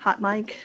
hot mic.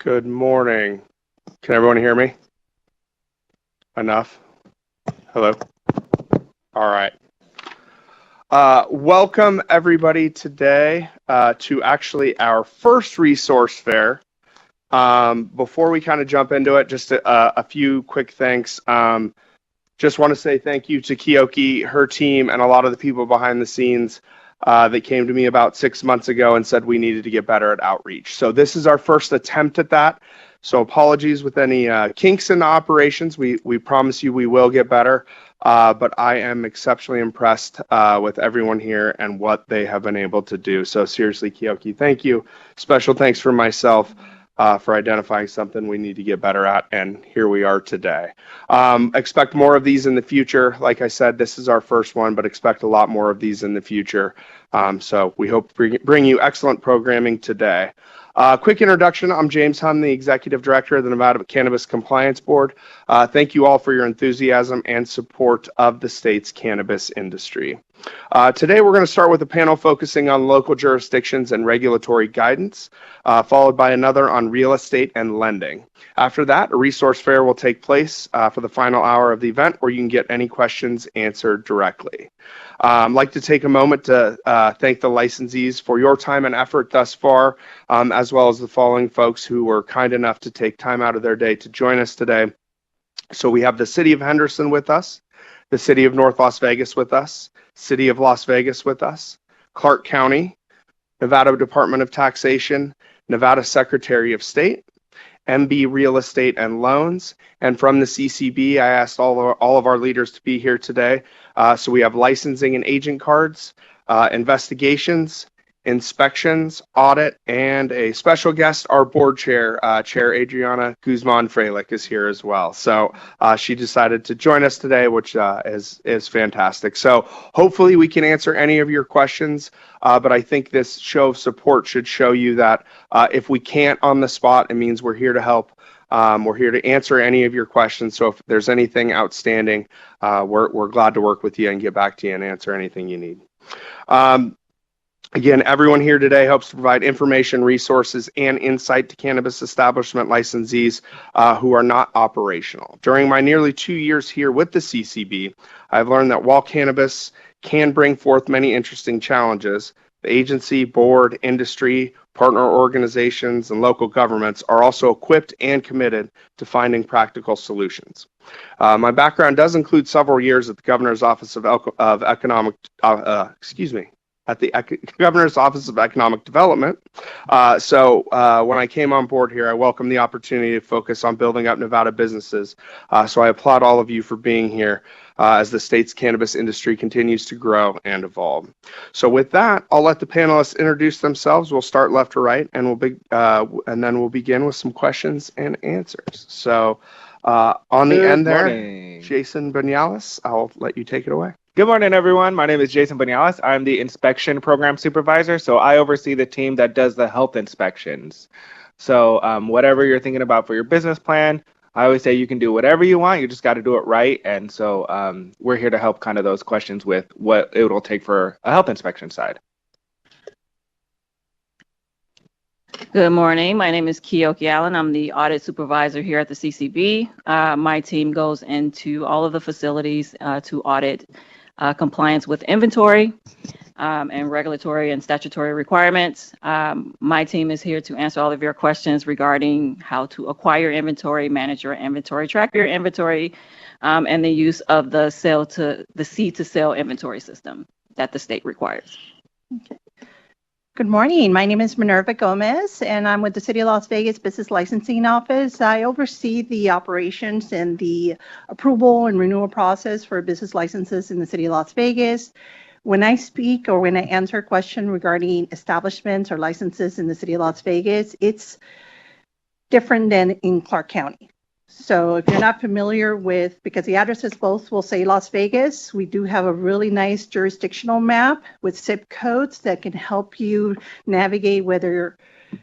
Good morning. Can everyone hear me? Enough? Hello? All right. Welcome everybody today to actually our first resource fair. Before we kind of jump into it, just a few quick thanks. Just want to say thank you to Kiyoki, her team, and a lot of the people behind the scenes that came to me about 6 months ago and said we needed to get better at outreach. So this is our first attempt at that. So apologies with any kinks in the operations. We promise you we will get better. But I am exceptionally impressed with everyone here and what they have been able to do. So seriously, Kiyoki, thank you. Special thanks for myself for identifying something we need to get better at. And here we are today. Expect more of these in the future. Like I said, this is our first one, but expect a lot more of these in the future. So we hope to bring you excellent programming today. Quick introduction, I'm James Hunn, the Executive Director of the Nevada Cannabis Compliance Board. Thank you all for your enthusiasm and support of the state's cannabis industry. Today we're going to start with a panel focusing on local jurisdictions and regulatory guidance, followed by another on real estate and lending. After that, a resource fair will take place for the final hour of the event where you can get any questions answered directly. I'd like to take a moment to thank the licensees for your time and effort thus far, as well as the following folks who were kind enough to take time out of their day to join us today. So we have the City of Henderson with us, the City of North Las Vegas with us, City of Las Vegas with us, Clark County, Nevada Department of Taxation, Nevada Secretary of State, MB Real Estate and Loans, and from the CCB, I asked all of our leaders to be here today. So we have licensing and agent cards, investigations, inspections, audit, and a special guest, our board chair, Chair Adriana Guzman-Freilich is here as well. So she decided to join us today, which is fantastic. So hopefully we can answer any of your questions, but I think this show of support should show you that if we can't on the spot, it means we're here to help. We're here to answer any of your questions. So if there's anything outstanding, we're glad to work with you and get back to you and answer anything you need. Again, everyone here today hopes to provide information, resources, and insight to cannabis establishment licensees who are not operational. During my nearly 2 years here with the CCB, I've learned that while cannabis can bring forth many interesting challenges, the agency, board, industry, partner organizations, and local governments are also equipped and committed to finding practical solutions. My background does include several years at the Governor's Office of Economic, at the Governor's Office of Economic Development. So when I came on board here, I welcomed the opportunity to focus on building up Nevada businesses. So I applaud all of you for being here as the state's cannabis industry continues to grow and evolve. So with that, I'll let the panelists introduce themselves. We'll start left to right, and then we'll begin with some questions and answers. So on the end there, Jason Banyalis, I'll let you take it away. Good morning, everyone. My name is Jason Banyalis. I'm the Inspection Program Supervisor, so I oversee the team that does the health inspections. So whatever you're thinking about for your business plan, I always say you can do whatever you want, you just got to do it right. And so we're here to help kind of those questions with what it will take for a health inspection side. Good morning. My name is Kiyoki Allen. I'm the audit supervisor here at the CCB. My team goes into all of the facilities to audit compliance with inventory and regulatory and statutory requirements. My team is here to answer all of your questions regarding how to acquire inventory, manage your inventory, track your inventory, and the use of the seed to sale inventory system that the state requires. Okay. Good morning. My name is Minerva Gomez, and I'm with the City of Las Vegas Business Licensing Office. I oversee the operations and the approval and renewal process for business licenses in the City of Las Vegas. When I speak or when I answer a question regarding establishments or licenses in the City of Las Vegas, it's different than in Clark County. So if you're not familiar with, because the addresses both will say Las Vegas, we do have a really nice jurisdictional map with zip codes that can help you navigate whether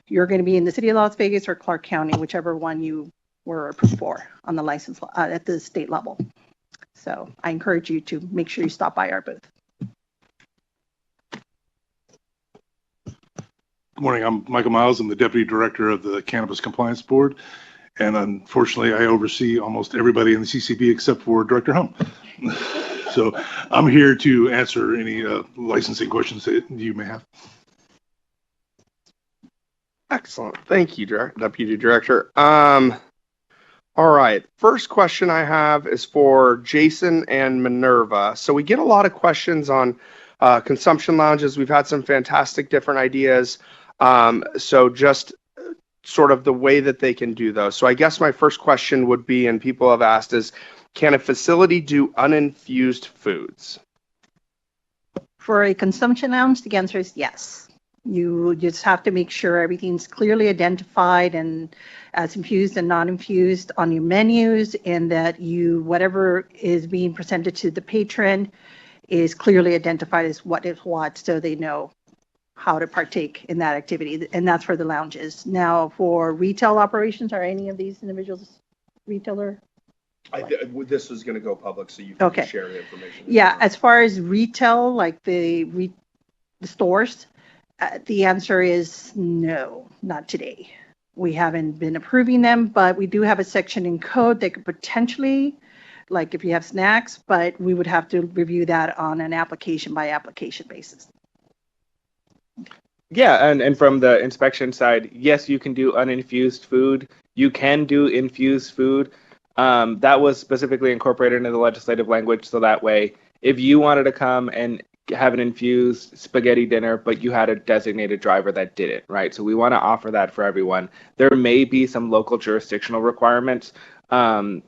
you're going to be in the City of Las Vegas or Clark County, whichever one you were approved for on the license at the state level. So I encourage you to make sure you stop by our booth. morning. I'm Michael Miles. I'm the Deputy Director of the Cannabis Compliance Board. And unfortunately, I oversee almost everybody in the CCB except for Director Hum. So I'm here to answer any licensing questions that you may have. Excellent. Thank you, Deputy Director. All right. First question I have is for Jason and Minerva. So we get a lot of questions on consumption lounges. We've had some fantastic different ideas. So just sort of the way that they can do those. So I guess my first question would be, and people have asked, is can a facility do uninfused foods? For a consumption lounge, the answer is yes. You just have to make sure everything's clearly identified and as infused and non-infused on your menus, and that whatever is being presented to the patron is clearly identified as what is what, so they know how to partake in that activity. And that's for the lounges. Now, for retail operations, are any of these individuals retailer? This was going to go public, so you can share the information. Yeah, as far as retail, like the stores, the answer is no, not today. We haven't been approving them, but we do have a section in code that could potentially, like if you have snacks, but we would have to review that on an application by application basis. Yeah, and from the inspection side, yes, you can do uninfused food. You can do infused food. That was specifically incorporated into the legislative language, so that way, if you wanted to come and have an infused spaghetti dinner, but you had a designated driver that did it, right? So we want to offer that for everyone. There may be some local jurisdictional requirements. It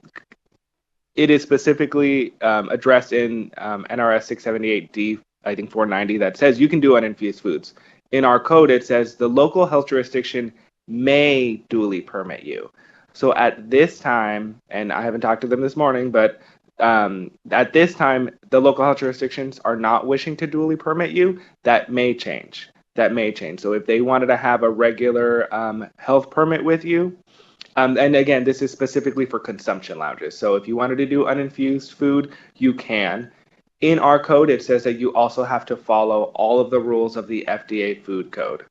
is specifically addressed in NRS 678D, I think 490, that says you can do uninfused foods. In our code, it says the local health jurisdiction may duly permit you. So at this time, and I haven't talked to them this morning, but at this time, the local health jurisdictions are not wishing to duly permit you. That may change. So if they wanted to have a regular health permit with you, and again, this is specifically for consumption lounges. So if you wanted to do uninfused food, you can. In our code, it says that you also have to follow all of the rules of the FDA food code.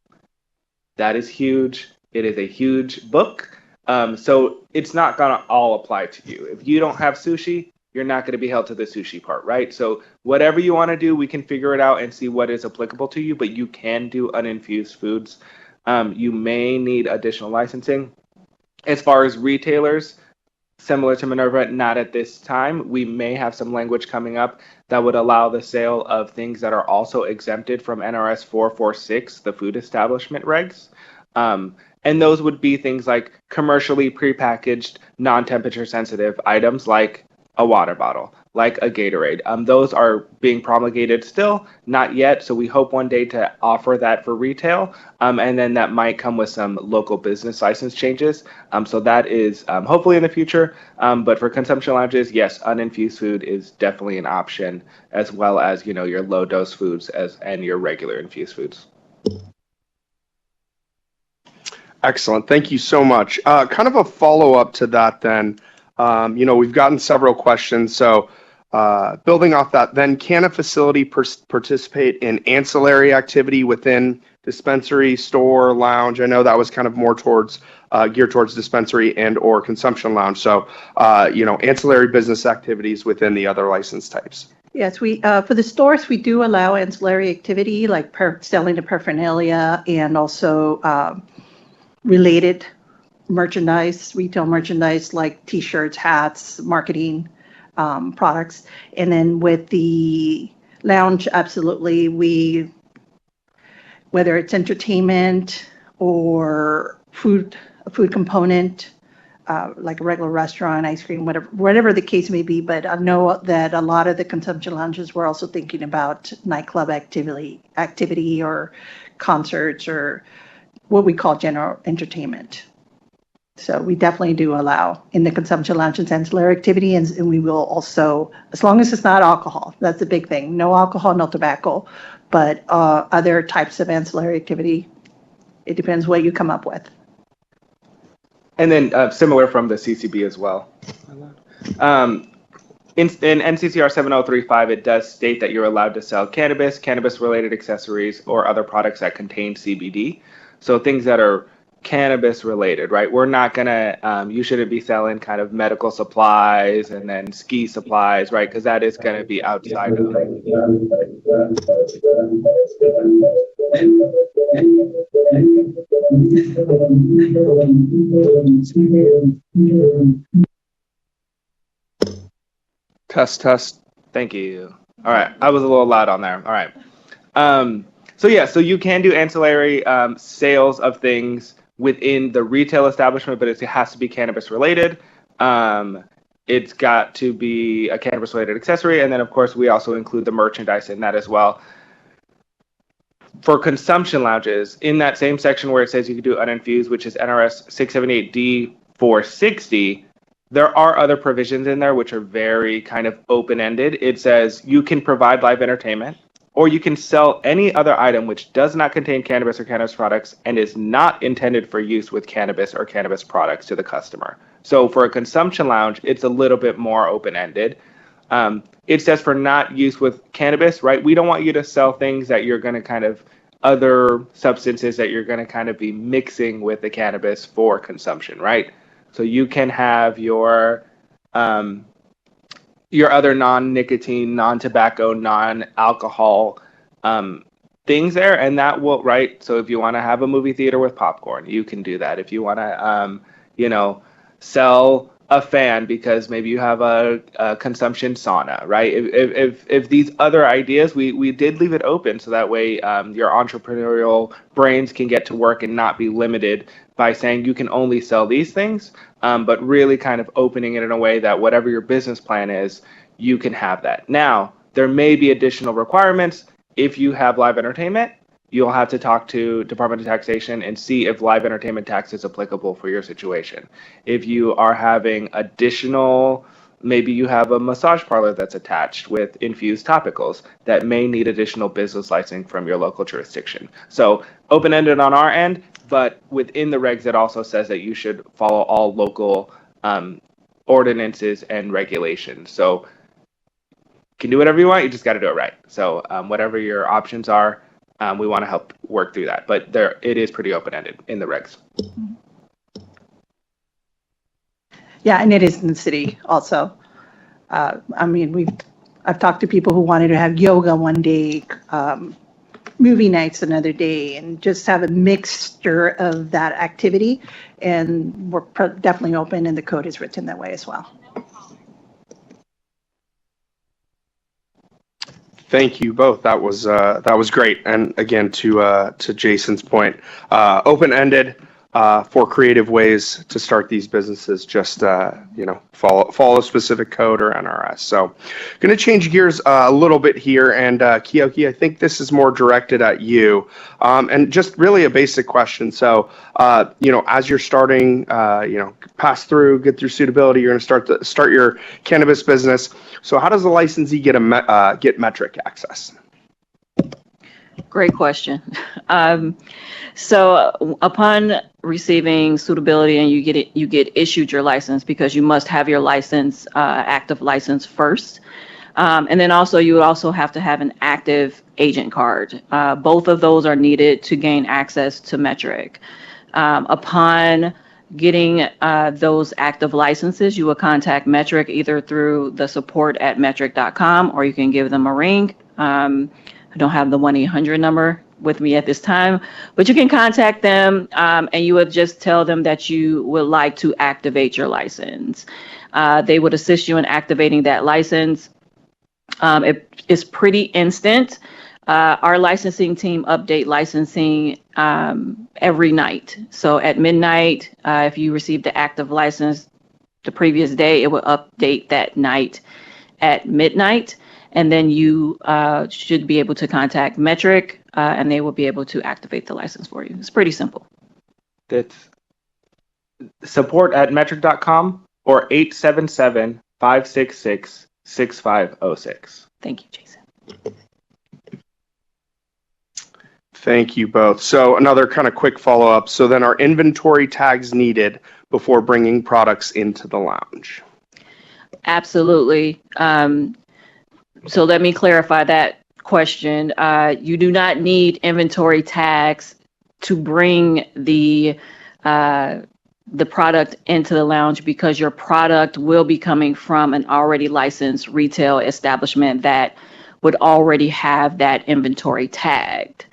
That is huge. It is a huge book. So it's not going to all apply to you. If you don't have sushi, you're not going to be held to the sushi part, right? So whatever you want to do, we can figure it out and see what is applicable to you, but you can do uninfused foods. You may need additional licensing. As far as retailers, similar to Minerva, not at this time. We may have some language coming up that would allow the sale of things that are also exempted from NRS 446, the food establishment regs. And those would be things like commercially prepackaged, non-temperature sensitive items like a water bottle, like a Gatorade. Those are being promulgated still, not yet. So we hope one day to offer that for retail. And then that might come with some local business license changes. So that is hopefully in the future. But for consumption lounges, yes, uninfused food is definitely an option, as well as, your low dose foods and your regular infused foods. Excellent. Thank you so much. Kind of a follow-up to that then. We've gotten several questions. So building off that, then can a facility participate in ancillary activity within dispensary, store, lounge? I know that was kind of more geared towards dispensary and or consumption lounge. So, ancillary business activities within the other license types. Yes, we for the stores, we do allow ancillary activity like selling the paraphernalia and also related merchandise, retail merchandise like T-shirts, hats, marketing products. And then with the lounge, absolutely, whether it's entertainment or a food component, like a regular restaurant, ice cream, whatever the case may be. But I know that a lot of the consumption lounges were also thinking about nightclub activity or concerts or what we call general entertainment. So we definitely do allow in the consumption lounges ancillary activity, and we will also, as long as it's not alcohol, that's the big thing. No alcohol, no tobacco, but other types of ancillary activity, it depends what you come up with. And then similar from the CCB as well. In NCCR 7035, it does state that you're allowed to sell cannabis, cannabis-related accessories, or other products that contain CBD. So things that are cannabis related, right? We're not gonna, you shouldn't be selling kind of medical supplies and then ski supplies, right? Because that is gonna be outside of. Test. Thank you. All right, I was a little loud on there. All right. So you can do ancillary sales of things within the retail establishment, but it has to be cannabis related. It's got to be a cannabis related accessory, and then of course we also include the merchandise in that as well. For consumption lounges, in that same section where it says you can do uninfused, which is NRS 678D 460, there are other provisions in there which are very kind of open-ended. It says you can provide live entertainment, or you can sell any other item which does not contain cannabis or cannabis products and is not intended for use with cannabis or cannabis products to the customer. So for a consumption lounge, it's a little bit more open-ended. It says for not use with cannabis, right? We don't want you to sell things that you're going to kind of other substances that you're going to kind of be mixing with the cannabis for consumption, right? So you can have your other non-nicotine, non-tobacco, non-alcohol things there, and that will, right? So if you want to have a movie theater with popcorn, you can do that. If you want to, sell a fan because maybe you have a consumption sauna, right? If these other ideas, we did leave it open so that way your entrepreneurial brains can get to work and not be limited by saying you can only sell these things, but really kind of opening it in a way that whatever your business plan is, you can have that. Now, there may be additional requirements. If you have live entertainment, you'll have to talk to Department of Taxation and see if live entertainment tax is applicable for your situation. If you are having additional, maybe you have a massage parlor that's attached with infused topicals that may need additional business licensing from your local jurisdiction. So open-ended on our end, but within the regs, it also says that you should follow all local ordinances and regulations. So you can do whatever you want, you just got to do it right. So whatever your options are, we want to help work through that, but it is pretty open-ended in the regs. Yeah, and it is in the city also. I've talked to people who wanted to have yoga one day, movie nights another day, and just have a mixture of that activity. And we're definitely open, and the code is written that way as well. Thank you both. That was great. And again, to Jason's point, open-ended for creative ways to start these businesses. Just follow specific code or NRS. So, going to change gears a little bit here. And Kiyoki, I think this is more directed at you, and just really a basic question. So, as you're starting, pass through, get through suitability, you're going to start your cannabis business. So, how does the licensee get metric access? Great question. So upon receiving suitability and you get issued your license, because you must have your license, active license first. And then also you would also have to have an active agent card. Both of those are needed to gain access to Metric. Upon getting those active licenses, you will contact Metric either through the support@metric.com, or you can give them a ring. I don't have the 1-800 number with me at this time, but you can contact them and you would just tell them that you would like to activate your license. They would assist you in activating that license. It is pretty instant. Our licensing team update licensing every night. So at midnight, if you received the active license the previous day, it will update that night at midnight. And then you should be able to contact Metric, and they will be able to activate the license for you. It's pretty simple. That's support@metric.com or 877-566-6506. Thank you, Jason. Thank you both. So another kind of quick follow-up. So then are inventory tags needed before bringing products into the lounge? Absolutely. So let me clarify that question. You do not need inventory tags to bring the product into the lounge because your product will be coming from an already licensed retail establishment that would already have that inventory tagged.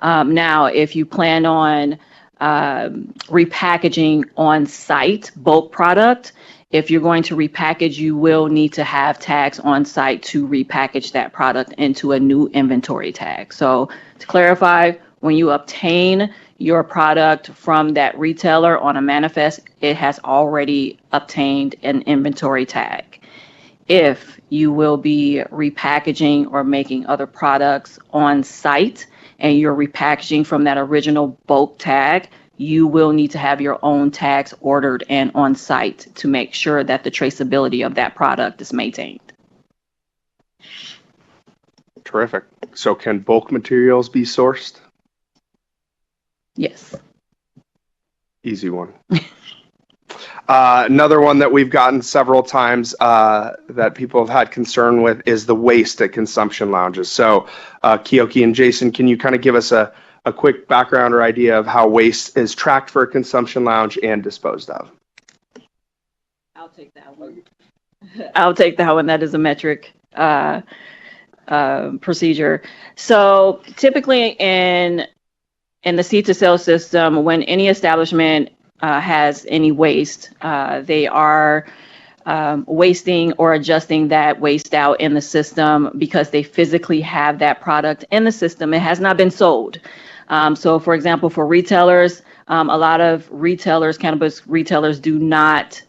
Now, if you plan on repackaging on site bulk product, if you're going to repackage, you will need to have tags on site to repackage that product into a new inventory tag. So to clarify, when you obtain your product from that retailer on a manifest, it has already obtained an inventory tag. If you will be repackaging or making other products on site and you're repackaging from that original bulk tag, you will need to have your own tags ordered and on site to make sure that the traceability of that product is maintained. Terrific. So can bulk materials be sourced? Yes. Easy one. Another one that we've gotten several times that people have had concern with is the waste at consumption lounges. So Keoki and Jason, can you kind of give us a quick background or idea of how waste is tracked for a consumption lounge and disposed of? I'll take that one. I'll take that one. That is a metric procedure. So typically in the seed to sale system, when any establishment has any waste, they are wasting or adjusting that waste out in the system because they physically have that product in the system. It has not been sold. So for example, for retailers, a lot of retailers, cannabis retailers, do not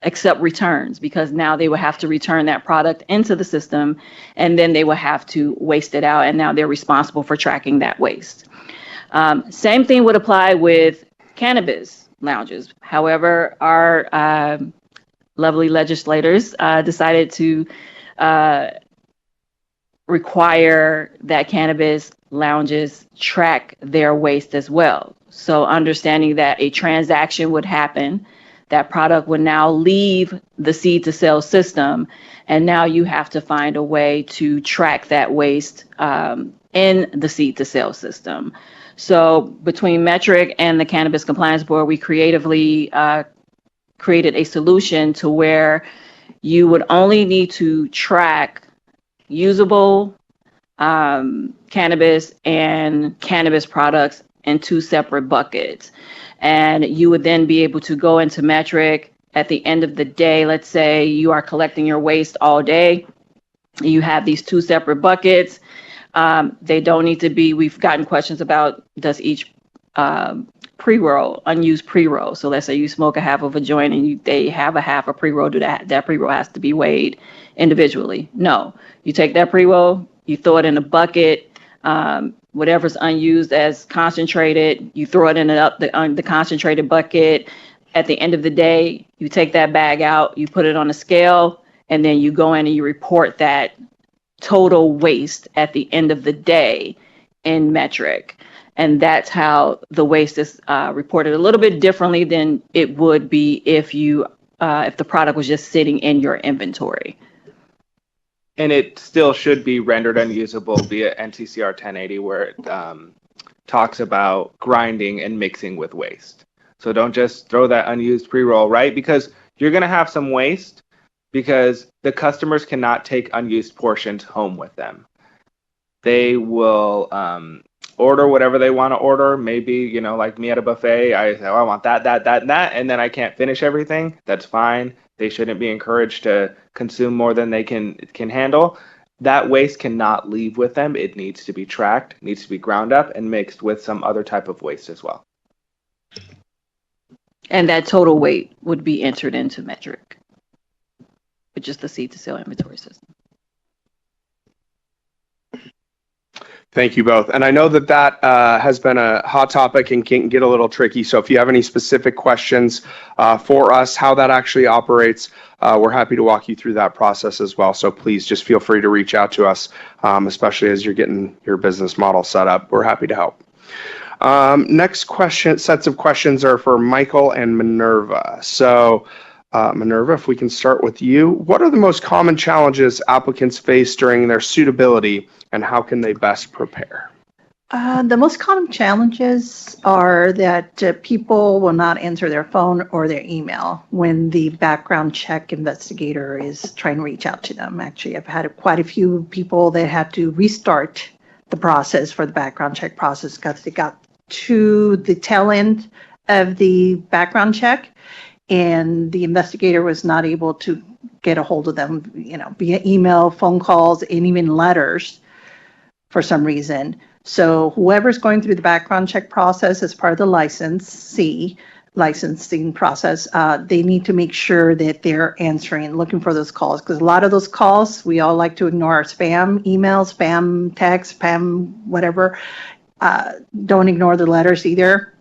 accept returns because now they will have to return that product into the system and then they will have to waste it out, and now they're responsible for tracking that waste. Same thing would apply with cannabis lounges. However, our lovely legislators decided to require that cannabis lounges track their waste as well. So understanding that a transaction would happen, that product would now leave the seed to sale system, and now you have to find a way to track that waste in the seed to sale system. So between Metric and the Cannabis Compliance Board, we creatively created a solution to where you would only need to track usable cannabis and cannabis products in two separate buckets. And you would then be able to go into Metric at the end of the day. Let's say you are collecting your waste all day. You have these two separate buckets. They don't need to be, we've gotten questions about, does each pre-roll, unused pre-roll. So let's say you smoke a half of a joint and they have a half a pre-roll, that pre-roll has to be weighed individually. No, you take that pre-roll, you throw it in a bucket, whatever's unused as concentrated, you throw it in the concentrated bucket. At the end of the day, you take that bag out, you put it on a scale, and then you go in and you report that total waste at the end of the day in Metric. And that's how the waste is reported, a little bit differently than it would be if the product was just sitting in your inventory. And it still should be rendered unusable via NCCR 1080, where it talks about grinding and mixing with waste. So don't just throw that unused pre-roll, right? Because you're going to have some waste because the customers cannot take unused portions home with them. They will order whatever they want to order. Maybe, like me at a buffet, I say, oh, I want that, and that, and then I can't finish everything. That's fine. They shouldn't be encouraged to consume more than they can handle. That waste cannot leave with them. It needs to be tracked, needs to be ground up and mixed with some other type of waste as well. And that total weight would be entered into Metric, which is the seed to sale inventory system. Thank you both. And I know that has been a hot topic and can get a little tricky. So if you have any specific questions for us, how that actually operates, we're happy to walk you through that process as well. So please just feel free to reach out to us, especially as you're getting your business model set up. We're happy to help. Next sets of questions are for Michael and Minerva. So Minerva, if we can start with you, what are the most common challenges applicants face during their suitability, and how can they best prepare? The most common challenges are that people will not answer their phone or their email when the background check investigator is trying to reach out to them. Actually, I've had quite a few people that had to restart the process for the background check process because they got to the tail end of the background check and the investigator was not able to get a hold of them, via email, phone calls, and even letters for some reason. So whoever's going through the background check process as part of the licensing process, they need to make sure that they're looking for those calls, because a lot of those calls, we all like to ignore our spam emails, spam text, spam whatever. Don't ignore the letters either,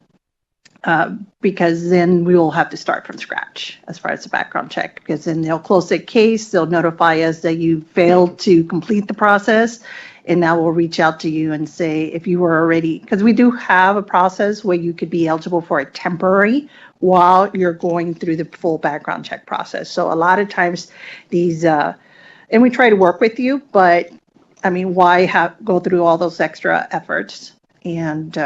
because then we will have to start from scratch as far as the background check, because then they'll close the case, they'll notify us that you failed to complete the process, and now we'll reach out to you and say if you were already, because we do have a process where you could be eligible for a temporary while you're going through the full background check process. So a lot of times these, and we try to work with you, but I mean, why go through all those extra efforts? And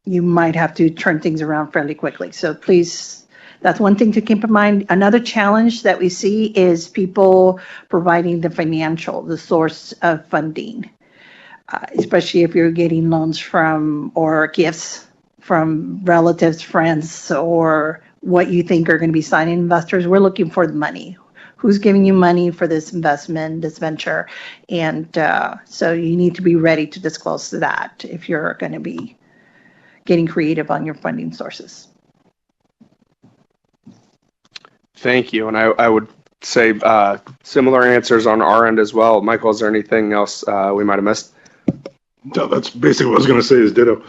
you might have to turn things around fairly quickly. So please, that's one thing to keep in mind. Another challenge that we see is people providing the source of funding, especially if you're getting loans from or gifts from relatives, friends, or what you think are going to be signing investors. We're looking for the money. Who's giving you money for this investment, this venture? And so you need to be ready to disclose that if you're going to be getting creative on your funding sources. Thank you. And I would say similar answers on our end as well. Michael, is there anything else we might have missed? No, that's basically what I was going to say is ditto.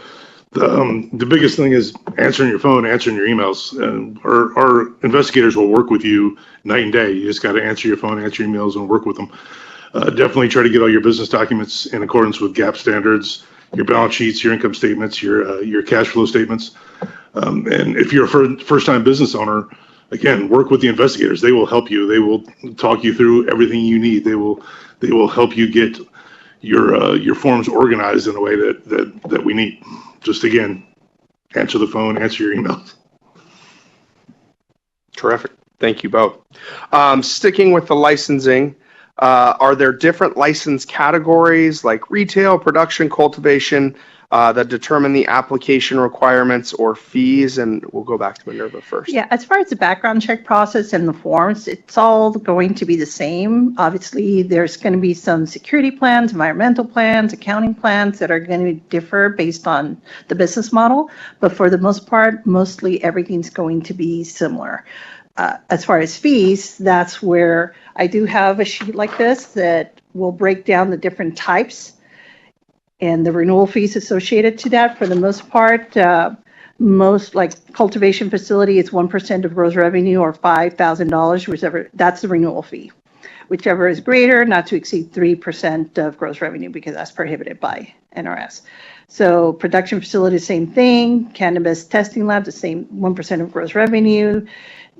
The biggest thing is answering your phone, answering your emails. Our investigators will work with you night and day. You just got to answer your phone, answer your emails, and work with them. Definitely try to get all your business documents in accordance with GAAP standards, your balance sheets, your income statements, your cash flow statements. And if you're a first-time business owner, again, work with the investigators. They will help you. They will talk you through everything you need. They will help you get your forms organized in a way that we need. Just again, answer the phone, answer your emails. Terrific. Thank you both. Sticking with the licensing, are there different license categories like retail, production, cultivation that determine the application requirements or fees? And we'll go back to Minerva first. Yeah, as far as the background check process and the forms, it's all going to be the same. Obviously, there's going to be some security plans, environmental plans, accounting plans that are going to differ based on the business model. But for the most part, mostly everything's going to be similar. As far as fees, that's where I do have a sheet like this that will break down the different types and the renewal fees associated to that. For the most part, most like cultivation facility, it's 1% of gross revenue or $5,000, whichever, that's the renewal fee. Whichever is greater, not to exceed 3% of gross revenue, because that's prohibited by NRS. So production facility, same thing. Cannabis testing lab, the same 1% of gross revenue.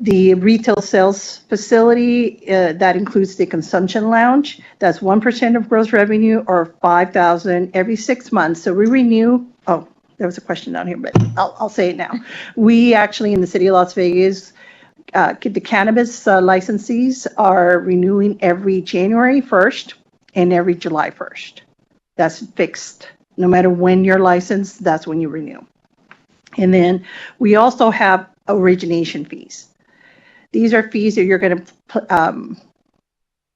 The retail sales facility, that includes the consumption lounge, that's 1% of gross revenue or $5,000 every 6 months. So we renew, oh, there was a question down here, but I'll say it now. We actually, in the city of Las Vegas, the cannabis licensees are renewing every January 1st and every July 1st. That's fixed. No matter when you're licensed, that's when you renew. And then we also have origination fees. These are fees that you're going to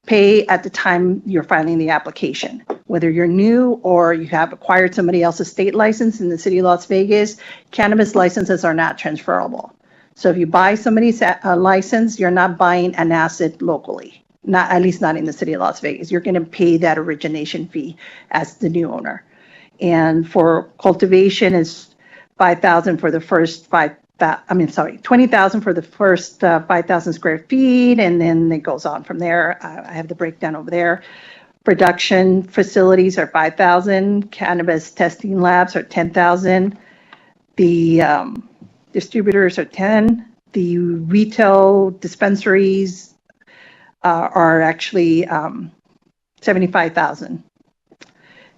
pay at the time you're filing the application. Whether you're new or you have acquired somebody else's state license in the city of Las Vegas, cannabis licenses are not transferable. So if you buy somebody's license, you're not buying an asset locally, not at least not in the city of Las Vegas. You're going to pay that origination fee as the new owner. And for cultivation, it's $5,000 for the first $20,000 for the first 5,000 square feet, and then it goes on from there. I have the breakdown over there. Production facilities are $5,000. Cannabis testing labs are $10,000. The distributors are $10,000. The retail dispensaries are actually $75,000.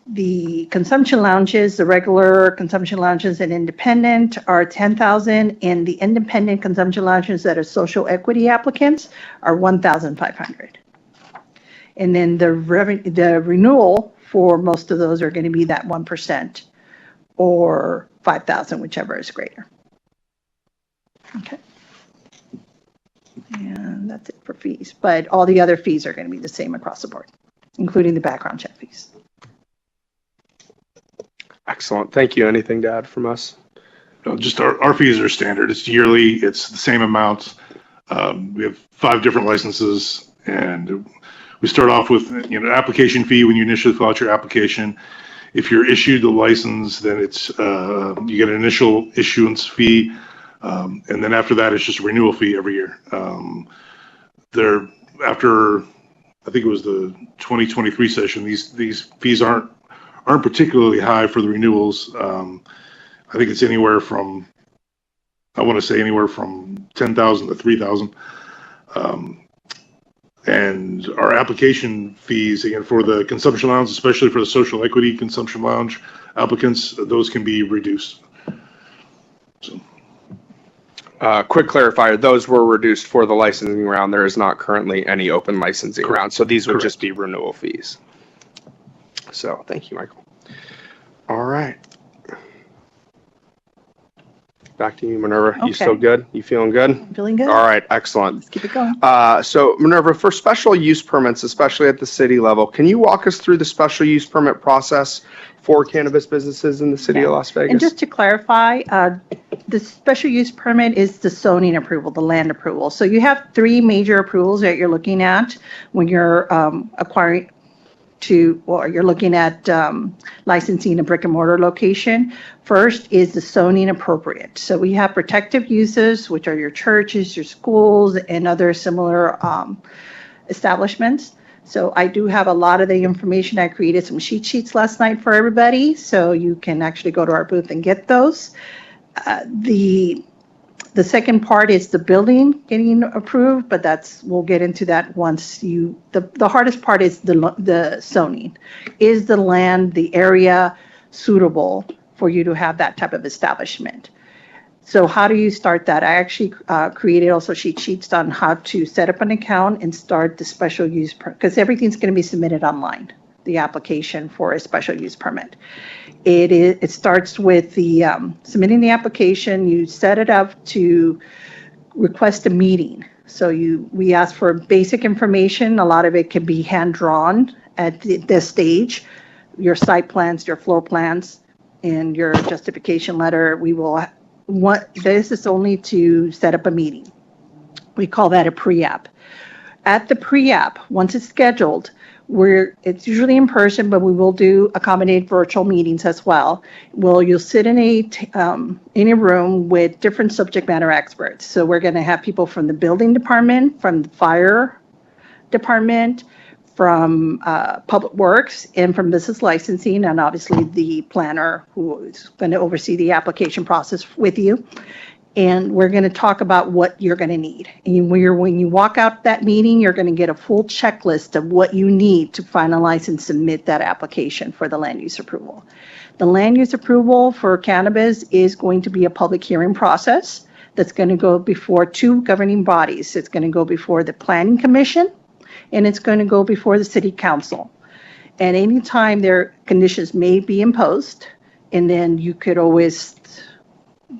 The consumption lounges, the regular consumption lounges and independent are 10,000, and the independent consumption lounges that are social equity applicants are 1,500. And then the renewal for most of those are going to be that 1% or 5,000, whichever is greater. Okay. And that's it for fees, but all the other fees are going to be the same across the board, including the background check fees. Excellent. Thank you. Anything to add from us? No, just our fees are standard. It's yearly. It's the same amount. We have 5 different licenses, and we start off with application fee when you initially fill out your application. If you're issued the license, then it's you get an initial issuance fee, and then after that, it's just a renewal fee every year. After I think it was the 2023 session, these fees aren't particularly high for the renewals. I think it's anywhere from, I want to say anywhere from 10,000 to 3,000. And our application fees, again, for the consumption lounge, especially for the social equity consumption lounge applicants, those can be reduced. So. Quick clarifier, those were reduced for the licensing round. There is not currently any open licensing round, so these would just be renewal fees. So thank you, Michael. All right. Back to you, Minerva. Okay. You still good? You feeling good? I'm feeling good. All right, excellent. Let's keep it going. So Minerva, for special use permits, especially at the city level, can you walk us through the special use permit process for cannabis businesses in the city of Las Vegas? And just to clarify, the special use permit is the zoning approval, the land approval. So you have 3 major approvals that you're looking at when you're you're looking at licensing a brick and mortar location. First is the zoning appropriate. So we have protective uses, which are your churches, your schools, and other similar establishments. So I do have a lot of the information. I created some cheat sheets last night for everybody, so you can actually go to our booth and get those. The second part is the building getting approved, but we'll get into that once the hardest part is the zoning. Is the land, the area suitable for you to have that type of establishment? So how do you start that? I actually created also cheat sheets on how to set up an account and start the special use, because everything's going to be submitted online, the application for a special use permit. It starts with the submitting the application. You set it up to request a meeting. So we ask for basic information. A lot of it can be hand drawn at this stage. Your site plans, your floor plans, and your justification letter. This is only to set up a meeting. We call that a pre-app. At the pre-app, once it's scheduled, it's usually in person, but we will accommodate virtual meetings as well. You'll sit in a room with different subject matter experts. So we're going to have people from the building department, from the fire department, from public works, and from business licensing, and obviously the planner who is going to oversee the application process with you. And we're going to talk about what you're going to need. And when you walk out that meeting, you're going to get a full checklist of what you need to finalize and submit that application for the land use approval. The land use approval for cannabis is going to be a public hearing process that's going to go before 2 governing bodies. It's going to go before the Planning Commission, and it's going to go before the City Council. At any time, their conditions may be imposed, and then you could always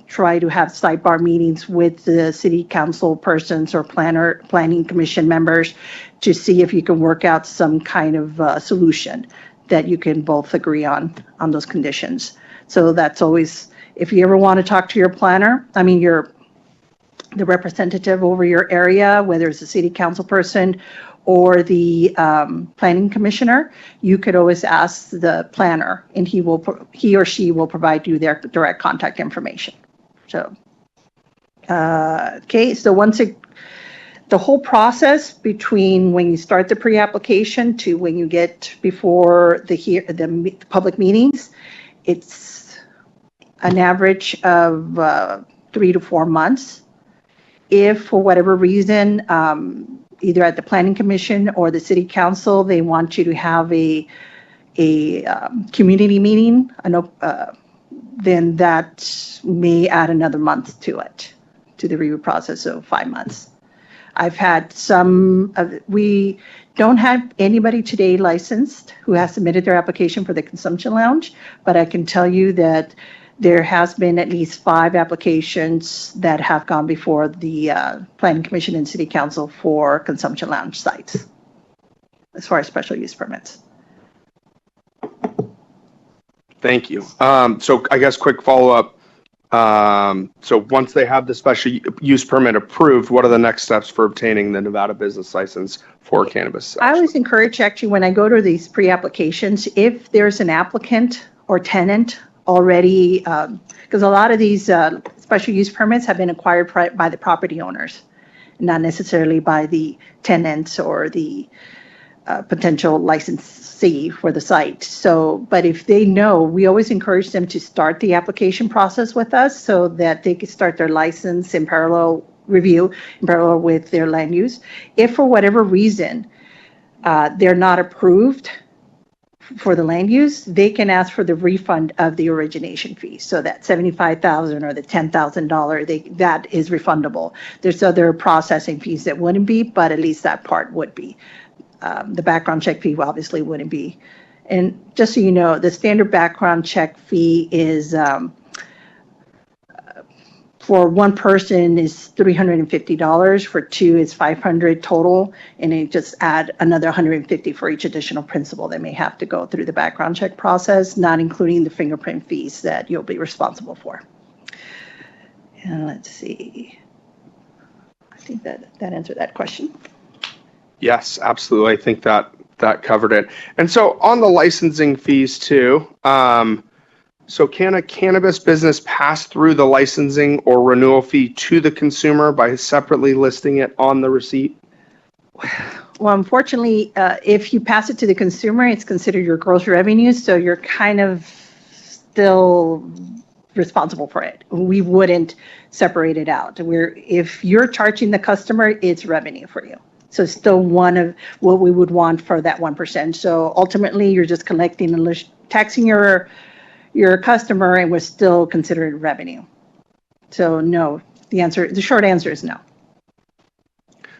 try to have sidebar meetings with the city council persons or planning commission members to see if you can work out some kind of solution that you can both agree on those conditions. So that's always, if you ever want to talk to your planner, the representative over your area, whether it's a city council person or the planning commissioner, you could always ask the planner, and he or she will provide you their direct contact information. So, okay, so the whole process between when you start the pre-application to when you get before the public meetings, it's an average of 3 to 4 months. If for whatever reason, either at the Planning Commission or the City Council, they want you to have a a community meeting, then that may add another month to it, to the review process, so 5 months. I've had we don't have anybody today licensed who has submitted their application for the consumption lounge, but I can tell you that there has been at least 5 applications that have gone before the Planning Commission and City Council for consumption lounge sites, as far as special use permits. Thank you. So I guess quick follow-up. So once they have the special use permit approved, what are the next steps for obtaining the Nevada business license for cannabis? I always encourage, actually, when I go to these pre-applications, if there's an applicant or tenant already, because a lot of these special use permits have been acquired by the property owners, not necessarily by the tenants or the potential licensee for the site. So, but if they know, we always encourage them to start the application process with us so that they can start their license in parallel review, in parallel with their land use. If for whatever reason they're not approved for the land use, they can ask for the refund of the origination fee. So that $75,000 or the $10,000, that is refundable. There's other processing fees that wouldn't be, but at least that part would be. The background check fee obviously wouldn't be. And just so you know, the standard background check fee is for one person is $350, for 2 is $500 total, and they just add another $150 for each additional principal that may have to go through the background check process, not including the fingerprint fees that you'll be responsible for. And let's see. I think that answered that question. Yes, absolutely. I think that covered it. And so on the licensing fees too, so can a cannabis business pass through the licensing or renewal fee to the consumer by separately listing it on the receipt? Well, unfortunately, if you pass it to the consumer, it's considered your gross revenue, so you're kind of still responsible for it. We wouldn't separate it out. If you're charging the customer, it's revenue for you. So it's still one of what we would want for that 1%. So ultimately, you're just collecting and taxing your customer, and we're still considered revenue. So no, the short answer is no.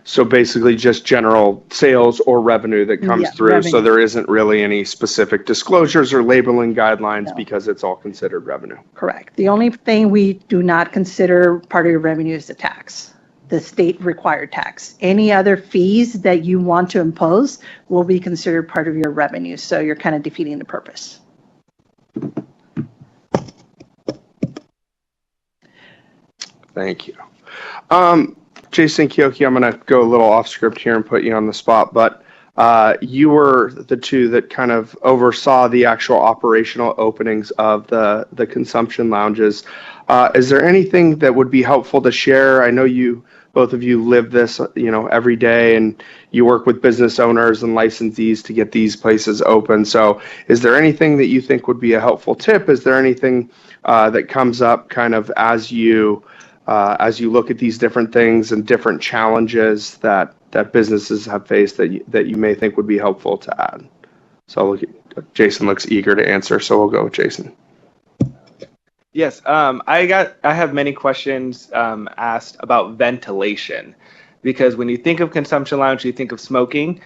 So basically just general sales or revenue that comes through. Revenue. So there isn't really any specific disclosures or labeling guidelines because it's all considered revenue. Correct. The only thing we do not consider part of your revenue is the tax, the state required tax. Any other fees that you want to impose will be considered part of your revenue. So you're kind of defeating the purpose. Thank you. Jason, Keoki, I'm going to go a little off script here and put you on the spot, but you were the two that kind of oversaw the actual operational openings of the consumption lounges. Is there anything that would be helpful to share? I know both of you live this, every day, and you work with business owners and licensees to get these places open. So is there anything that you think would be a helpful tip? Is there anything that comes up kind of as you look at these different things and different challenges that businesses have faced that you may think would be helpful to add? So Jason looks eager to answer, so we'll go with Jason. Yes, I have many questions asked about ventilation, because when you think of consumption lounge, you think of smoking.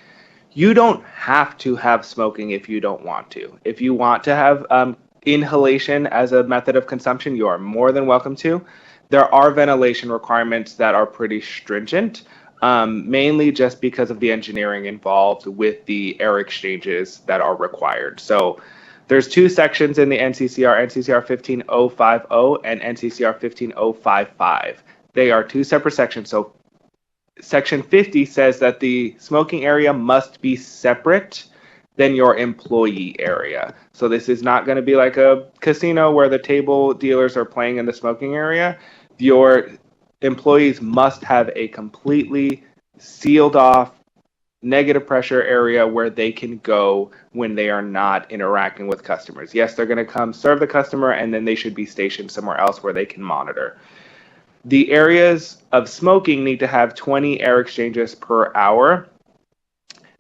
You don't have to have smoking if you don't want to. If you want to have inhalation as a method of consumption, you are more than welcome to. There are ventilation requirements that are pretty stringent, mainly just because of the engineering involved with the air exchanges that are required. So there's 2 sections in the NCCR, NCCR 15050 and NCCR 15055. They are 2 separate sections. So Section 50 says that the smoking area must be separate than your employee area. So this is not going to be like a casino where the table dealers are playing in the smoking area. Your employees must have a completely sealed off negative pressure area where they can go when they are not interacting with customers. Yes, they're going to come serve the customer, and then they should be stationed somewhere else where they can monitor. The areas of smoking need to have 20 air exchanges per hour.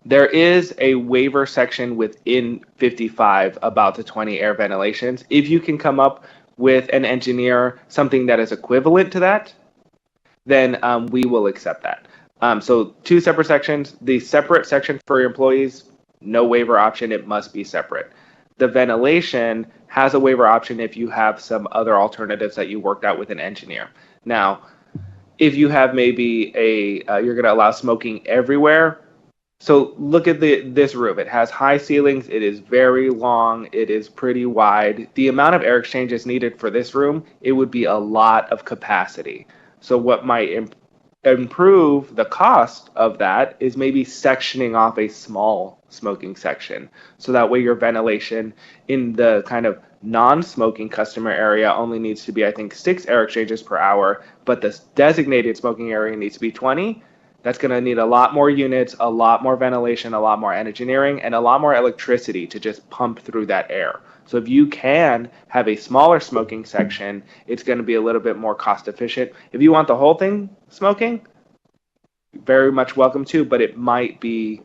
There is a waiver section within 55 about the 20 air ventilations. If you can come up with an engineer something that is equivalent to that, then we will accept that. So two separate sections. The separate section for your employees, no waiver option. It must be separate. The ventilation has a waiver option if you have some other alternatives that you worked out with an engineer. Now, if you have maybe you're going to allow smoking everywhere. So look at this room. It has high ceilings. It is very long. It is pretty wide. The amount of air exchanges needed for this room, it would be a lot of capacity. So what might improve the cost of that is maybe sectioning off a small smoking section. So that way your ventilation in the kind of non-smoking customer area only needs to be, I think, 6 air exchanges per hour, but the designated smoking area needs to be 20. That's going to need a lot more units, a lot more ventilation, a lot more engineering, and a lot more electricity to just pump through that air. So if you can have a smaller smoking section, it's going to be a little bit more cost efficient. If you want the whole thing smoking, very much welcome to, but it might be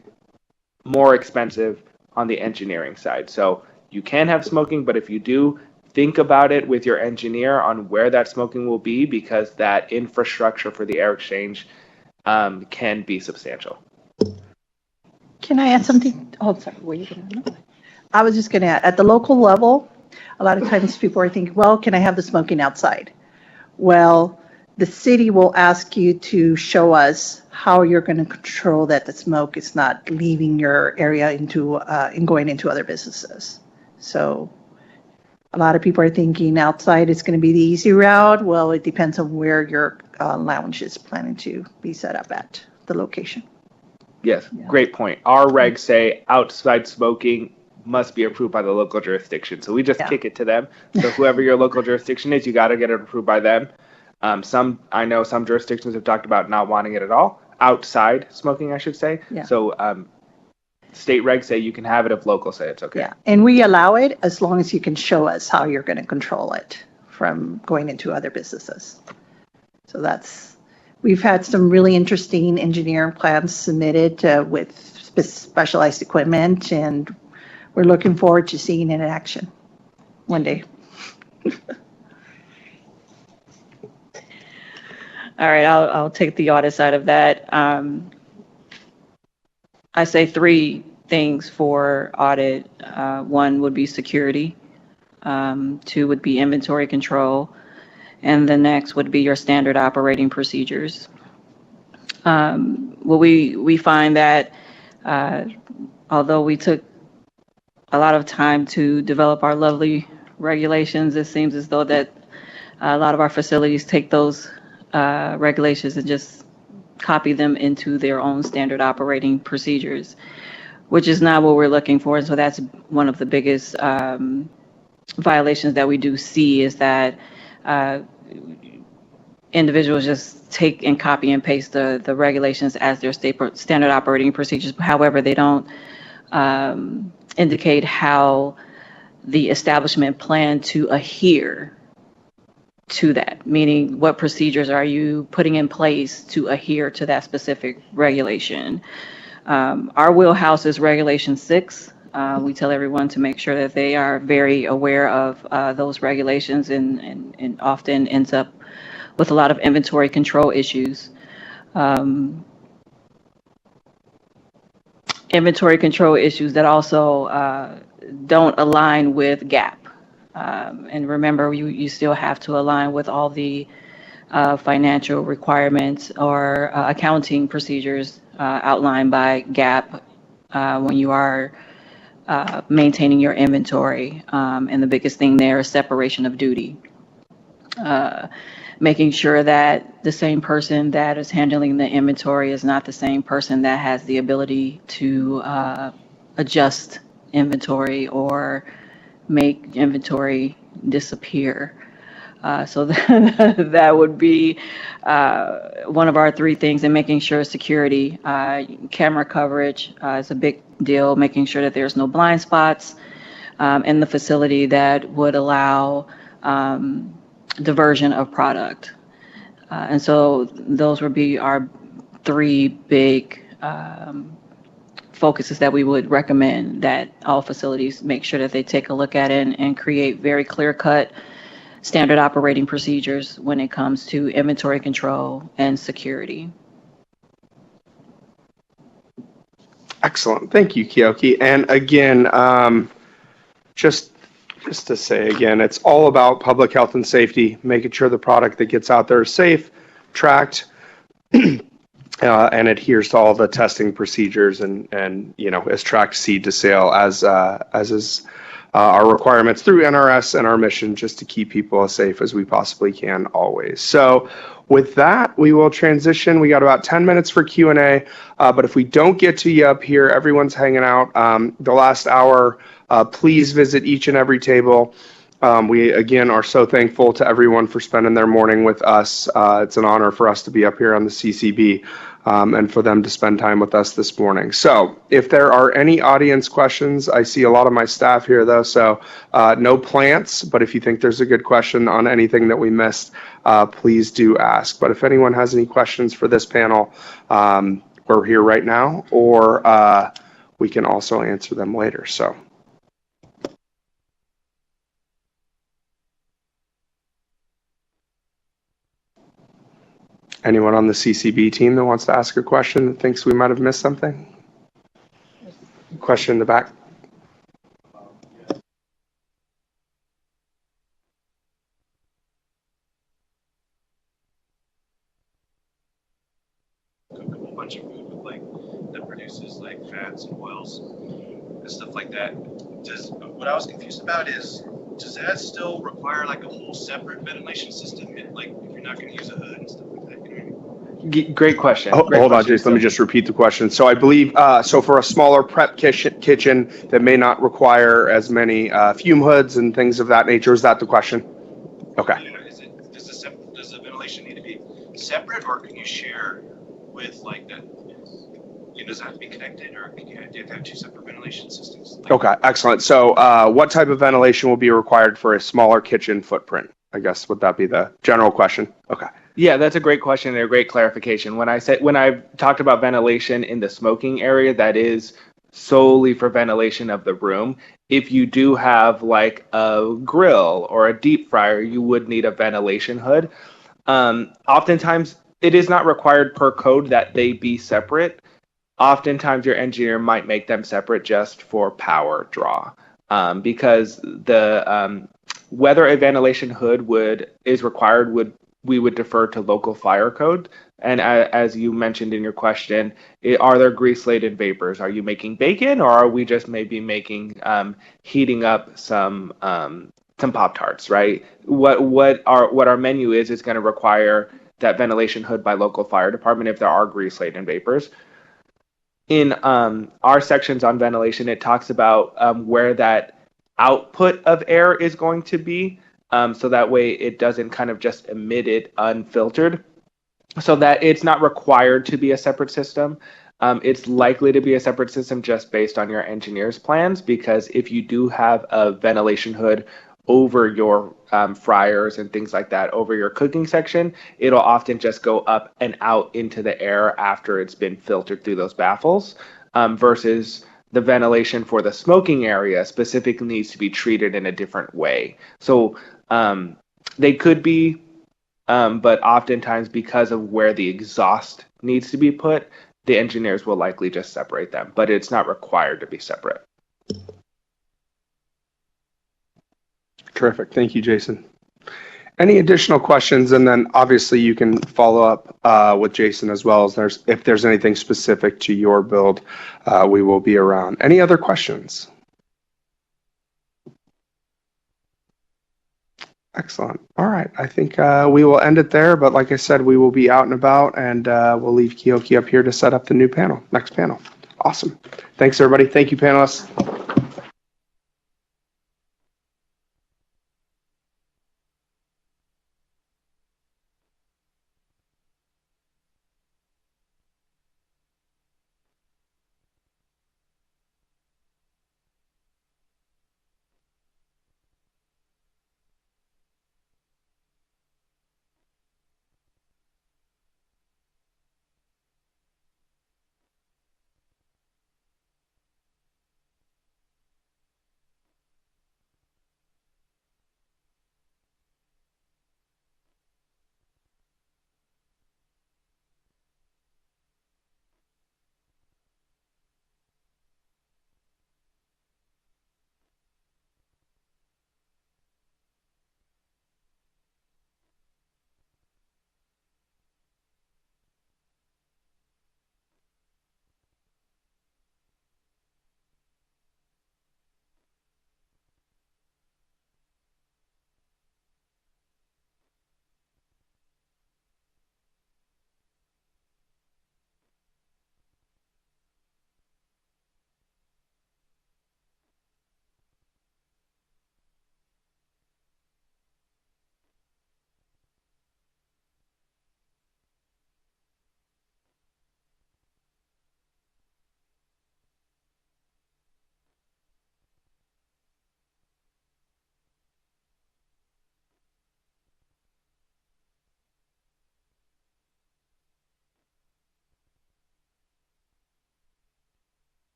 more expensive on the engineering side. So you can have smoking, but if you do, think about it with your engineer on where that smoking will be, because that infrastructure for the air exchange can be substantial. Can I add something? Oh, sorry. Were you going to? I was just going to add, at the local level, a lot of times people are thinking, well, can I have the smoking outside? Well, the city will ask you to show us how you're going to control that the smoke is not leaving your area into and going into other businesses. So a lot of people are thinking outside is going to be the easy route. Well, it depends on where your lounge is planning to be set up at the location. Yes, yeah. Great point. Our regs say outside smoking must be approved by the local jurisdiction. So we just kick it to them. So whoever your local jurisdiction is, you got to get it approved by them. I know some jurisdictions have talked about not wanting it at all. Outside smoking, I should say. Yeah. So state regs say you can have it if local say it's okay. Yeah, and we allow it as long as you can show us how you're going to control it from going into other businesses. So we've had some really interesting engineering plans submitted with specialized equipment, and we're looking forward to seeing it in action one day. All right, I'll take the audit side of that. I say 3 things for audit. 1 would be security. 2 would be inventory control. And the next would be your standard operating procedures. Well, we find that although we took a lot of time to develop our lovely regulations, it seems as though that a lot of our facilities take those regulations and just copy them into their own standard operating procedures, which is not what we're looking for. And so that's one of the biggest violations that we do see, is that individuals just take and copy and paste the regulations as their standard operating procedures. However, they don't indicate how the establishment plan to adhere to that, meaning what procedures are you putting in place to adhere to that specific regulation. Our wheelhouse is Regulation 6. We tell everyone to make sure that they are very aware of those regulations, and often ends up with a lot of inventory control issues. Inventory control issues that also don't align with GAAP. And remember, you still have to align with all the financial requirements or accounting procedures outlined by GAAP when you are maintaining your inventory. And the biggest thing there is separation of duty. Making sure that the same person that is handling the inventory is not the same person that has the ability to adjust inventory or make inventory disappear. So that would be one of our 3 things, and making sure security, camera coverage is a big deal, making sure that there's no blind spots in the facility that would allow diversion of product. And so those would be our 3 big focuses that we would recommend that all facilities make sure that they take a look at it and create very clear-cut standard operating procedures when it comes to inventory control and security. Excellent. Thank you, Kiyoki. And again, just to say again, it's all about public health and safety, making sure the product that gets out there is safe, tracked, and adheres to all the testing procedures and is tracked seed to sale as is our requirements through NRS and our mission just to keep people as safe as we possibly can always. So with that, we will transition. We got about 10 minutes for Q&A, but if we don't get to you up here, everyone's hanging out the last hour. Please visit each and every table. We, again, are so thankful to everyone for spending their morning with us. It's an honor for us to be up here on the CCB and for them to spend time with us this morning. So if there are any audience questions, I see a lot of my staff here, though, so no plants. But if you think there's a good question on anything that we missed, please do ask. But if anyone has any questions for this panel, we're here right now, or we can also answer them later. So. Anyone on the CCB team that wants to ask a question that thinks we might have missed something? Question in the back. Cook a whole bunch of food with that produces fats and oils and stuff like that. What I was confused about is, does that still require a whole separate ventilation system? If you're not going to use a hood and stuff like that, you know what I mean? Great question. Hold on, Jason. Let me just repeat the question. So I believe, so for a smaller prep kitchen that may not require as many fume hoods and things of that nature, is that the question? Okay. Yeah, does the ventilation need to be separate, or can you share with that? Does that have to be connected, or do you have to have two separate ventilation systems? Okay, excellent. So what type of ventilation will be required for a smaller kitchen footprint? I guess, would that be the general question? Okay. Yeah, that's a great question and a great clarification. When I talked about ventilation in the smoking area, that is solely for ventilation of the room. If you do have a grill or a deep fryer, you would need a ventilation hood. Oftentimes, it is not required per code that they be separate. Oftentimes, your engineer might make them separate just for power draw, because whether a ventilation hood is required we would defer to local fire code. And as you mentioned in your question, are there grease-laden vapors? Are you making bacon, or are we just maybe heating up some Pop-Tarts, right? What our menu is going to require that ventilation hood by local fire department if there are grease-laden vapors. In our sections on ventilation, it talks about where that output of air is going to be. So that way it doesn't kind of just emit it unfiltered, so that it's not required to be a separate system. It's likely to be a separate system just based on your engineer's plans, because if you do have a ventilation hood over your fryers and things like that, over your cooking section, it'll often just go up and out into the air after it's been filtered through those baffles, versus the ventilation for the smoking area specifically needs to be treated in a different way. So they could be, but oftentimes because of where the exhaust needs to be put, the engineers will likely just separate them, but it's not required to be separate. Terrific. Thank you, Jason. Any additional questions? And then obviously you can follow up with Jason as well, as if there's anything specific to your build, we will be around. Any other questions? Excellent. All right. I think we will end it there. But like I said, we will be out and about, and we'll leave Kiyoki up here to set up the next panel. Awesome. Thanks, everybody. Thank you, panelists.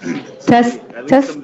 Test, test.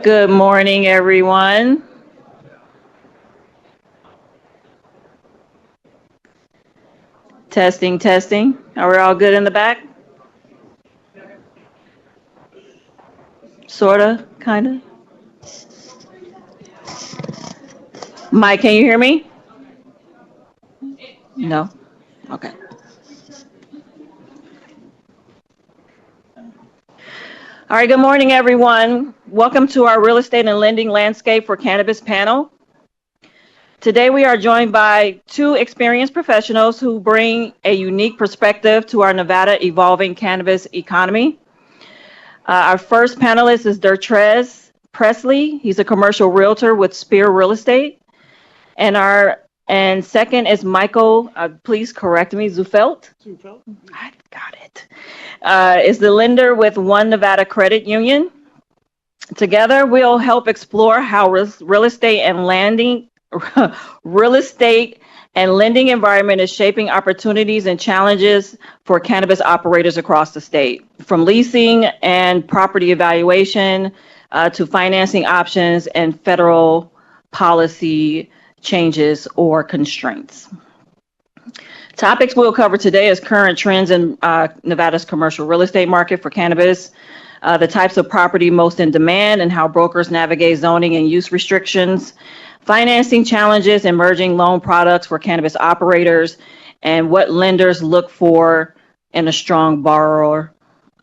Good morning, everyone. Testing, testing. Are we all good in the back? Sorta, kinda. Mike, can you hear me? No? Okay. All right, good morning, everyone. Welcome to our Real Estate and Lending Landscape for Cannabis panel. Today, we are joined by two experienced professionals who bring a unique perspective to our Nevada evolving cannabis economy. Our first panelist is Dertrez Presley. He's a commercial realtor with Spear Real Estate. And second is Michael, please correct me, Zufelt? I got it. Is the lender with One Nevada Credit Union. Together, we'll help explore how real estate and real estate and lending environment is shaping opportunities and challenges for cannabis operators across the state, from leasing and property evaluation to financing options and federal policy changes or constraints. Topics we'll cover today is current trends in Nevada's commercial real estate market for cannabis, the types of property most in demand and how brokers navigate zoning and use restrictions, financing challenges, emerging loan products for cannabis operators, and what lenders look for in a strong borrower,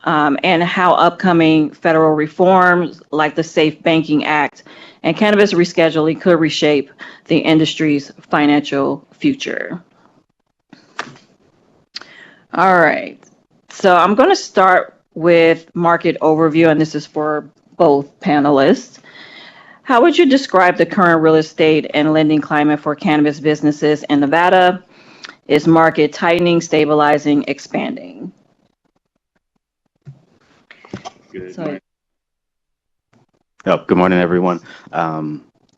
and how upcoming federal reforms like the Safe Banking Act and cannabis rescheduling could reshape the industry's financial future. All right, so I'm going to start with market overview, and this is for both panelists. How would you describe the current real estate and lending climate for cannabis businesses in Nevada? Is market tightening, stabilizing, expanding? Good morning, everyone.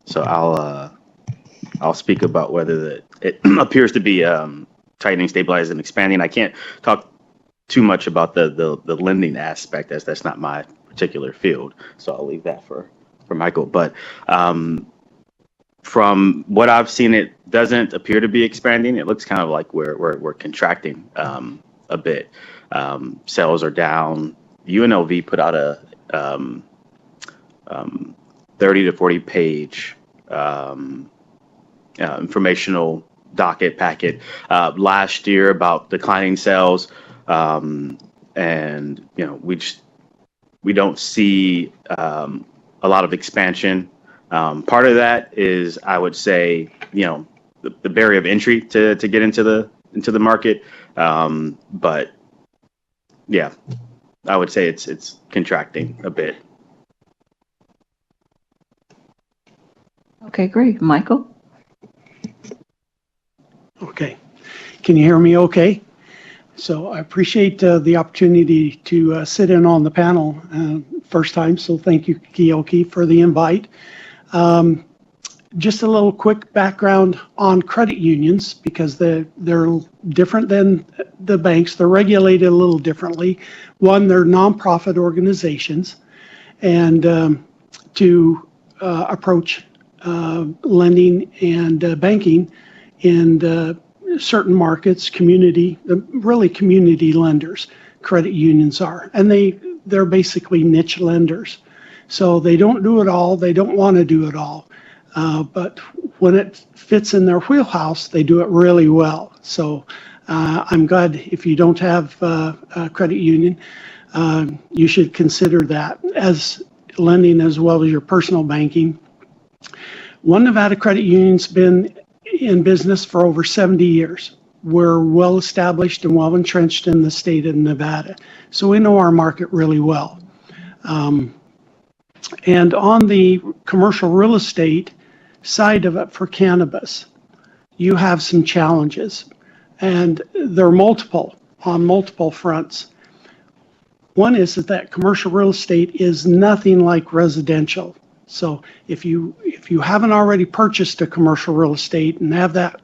So I'll speak about whether it appears to be tightening, stabilizing, and expanding. I can't talk too much about the lending aspect, as that's not my particular field. So I'll leave that for Michael. But from what I've seen, it doesn't appear to be expanding. It looks kind of like we're contracting a bit. Sales are down. UNLV put out a 30 to 40 page informational docket packet last year about declining sales, and we don't see a lot of expansion. Part of that is, I would say, the barrier of entry to get into the market, but yeah, I would say it's contracting a bit. Okay, great. Michael? Okay. Can you hear me okay? So I appreciate the opportunity to sit in on the panel first time. So thank you, Kiyoki, for the invite. Just a little quick background on credit unions, because they're different than the banks. They're regulated a little differently. One, they're nonprofit organizations, and to approach lending and banking in certain markets, really community lenders, credit unions are, and they're basically niche lenders. So they don't do it all. They don't want to do it all. But when it fits in their wheelhouse, they do it really well. So I'm glad if you don't have a credit union, you should consider that as lending as well as your personal banking. One Nevada credit union's been in business for over 70 years. We're well established and well entrenched in the state of Nevada. So we know our market really well. And on the commercial real estate side of it for cannabis, you have some challenges, and they're on multiple fronts. One is that commercial real estate is nothing like residential. So if you haven't already purchased a commercial real estate and have that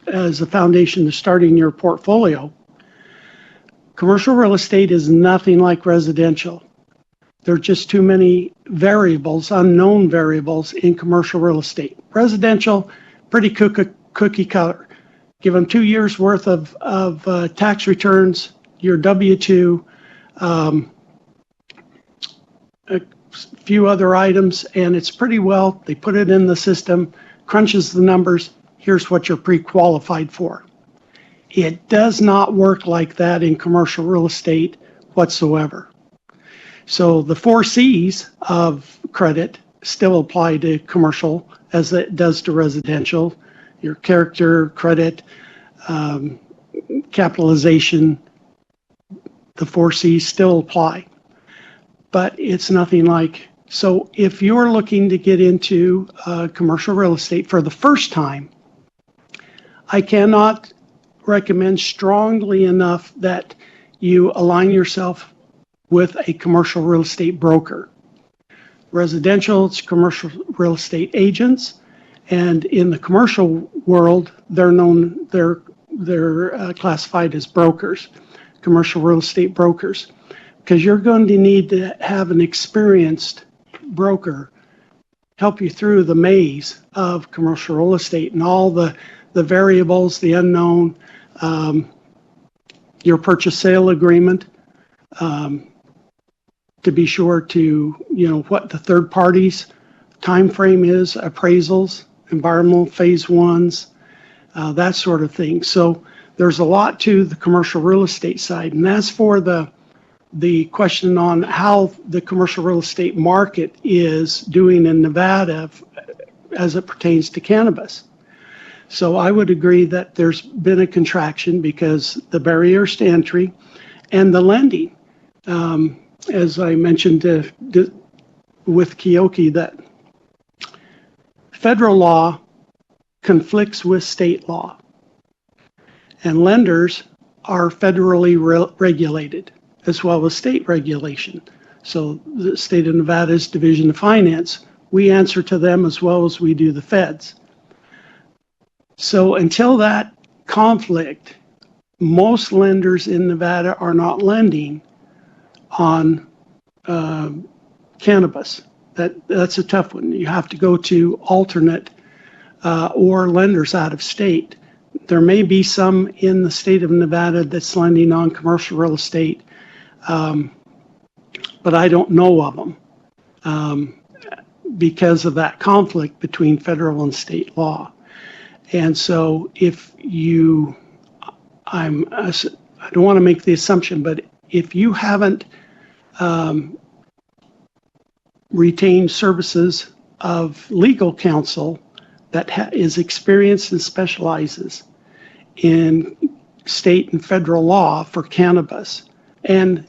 as a foundation to starting your portfolio, commercial real estate is nothing like residential. There are just too many variables, unknown variables in commercial real estate. Residential, pretty cookie cutter. Give them 2 years worth of tax returns, your W-2, a few other items, and it's pretty well, they put it in the system, crunches the numbers, here's what you're pre-qualified for. It does not work like that in commercial real estate whatsoever. So the 4 C's of credit still apply to commercial as it does to residential. Your character, credit, capitalization, the 4 C's still apply. But it's nothing like, so if you're looking to get into commercial real estate for the first time, I cannot recommend strongly enough that you align yourself with a commercial real estate broker. Residential, it's commercial real estate agents, And in the commercial world, they're classified as brokers, commercial real estate brokers, because you're going to need to have an experienced broker help you through the maze of commercial real estate and all the variables, the unknown, your purchase sale agreement, to be sure to, what the third parties time frame is, appraisals, environmental phase ones, that sort of thing. So there's a lot to the commercial real estate side. And as for the question on how the commercial real estate market is doing in Nevada as it pertains to cannabis. So I would agree that there's been a contraction because the barriers to entry and the lending, as I mentioned with Keoki, that federal law conflicts with state law, and lenders are federally regulated as well as state regulation. So the state of Nevada's Division of Finance, we answer to them as well as we do the feds. So until that conflict, most lenders in Nevada are not lending on cannabis. That's a tough one. You have to go to alternate or lenders out of state. There may be some in the state of Nevada that's lending on commercial real estate, but I don't know of them because of that conflict between federal and state law. And so if you, I don't want to make the assumption, but if you haven't retained services of legal counsel that is experienced and specializes in state and federal law for cannabis and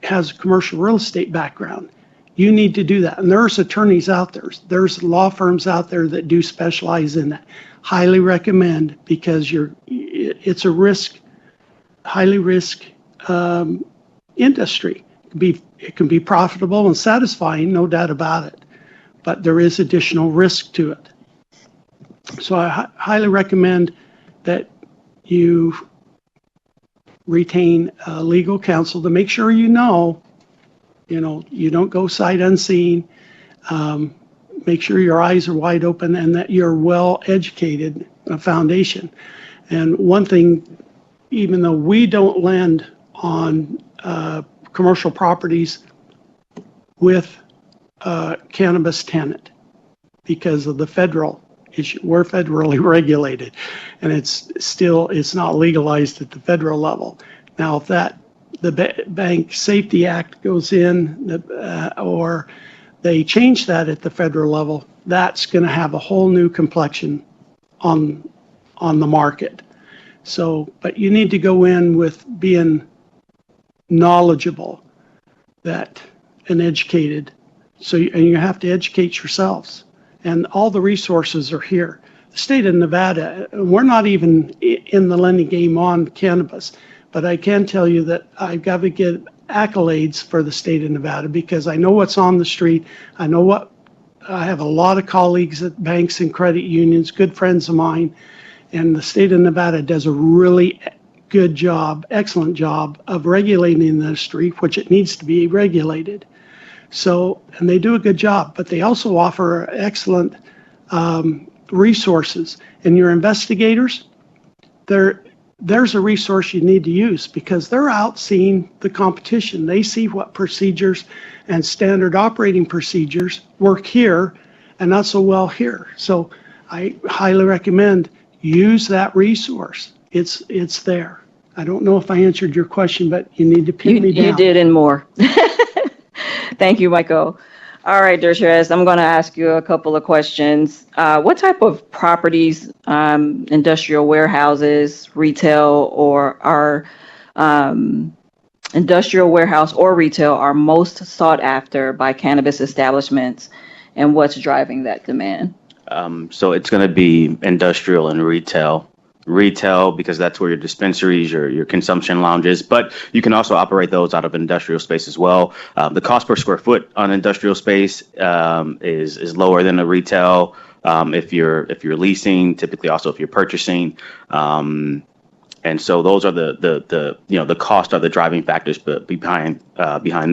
has a commercial real estate background, you need to do that. And there's attorneys out there. There's law firms out there that do specialize in that. Highly recommend, because it's a highly risk industry. It can be profitable and satisfying, no doubt about it, but there is additional risk to it. So I highly recommend that you retain legal counsel to make sure you don't go sight unseen. Make sure your eyes are wide open and that you're well educated, a foundation. And one thing, even though we don't lend on commercial properties with cannabis tenant because of the federal issue, we're federally regulated, and it's not legalized at the federal level. Now, if the Bank Safety Act goes in, or they change that at the federal level, that's going to have a whole new complexion on the market. So, but you need to go in with being knowledgeable and educated. And you have to educate yourselves. And all the resources are here. The state of Nevada, we're not even in the lending game on cannabis, but I can tell you that I've got to get accolades for the state of Nevada because I know what's on the street. I have a lot of colleagues at banks and credit unions, good friends of mine, and the state of Nevada does a really good job, excellent job of regulating the industry, which it needs to be regulated. So, and they do a good job, but they also offer excellent resources. And your investigators, there's a resource you need to use because they're out seeing the competition. They see what procedures and standard operating procedures work here and not so well here. So I highly recommend use that resource. It's there. I don't know if I answered your question, but you need to pin me down. You did and more. Thank you, Michael. All right, Dershowitz, I'm going to ask you a couple of questions. What type of properties, industrial warehouses, retail, or are industrial warehouse or retail are most sought after by cannabis establishments, and what's driving that demand? So it's going to be industrial and retail. Retail, because that's where your dispensaries, your consumption lounges, but you can also operate those out of industrial space as well. The cost per square foot on industrial space is lower than the retail. if you're leasing, typically also if you're purchasing. And so those are the cost are the driving factors, but behind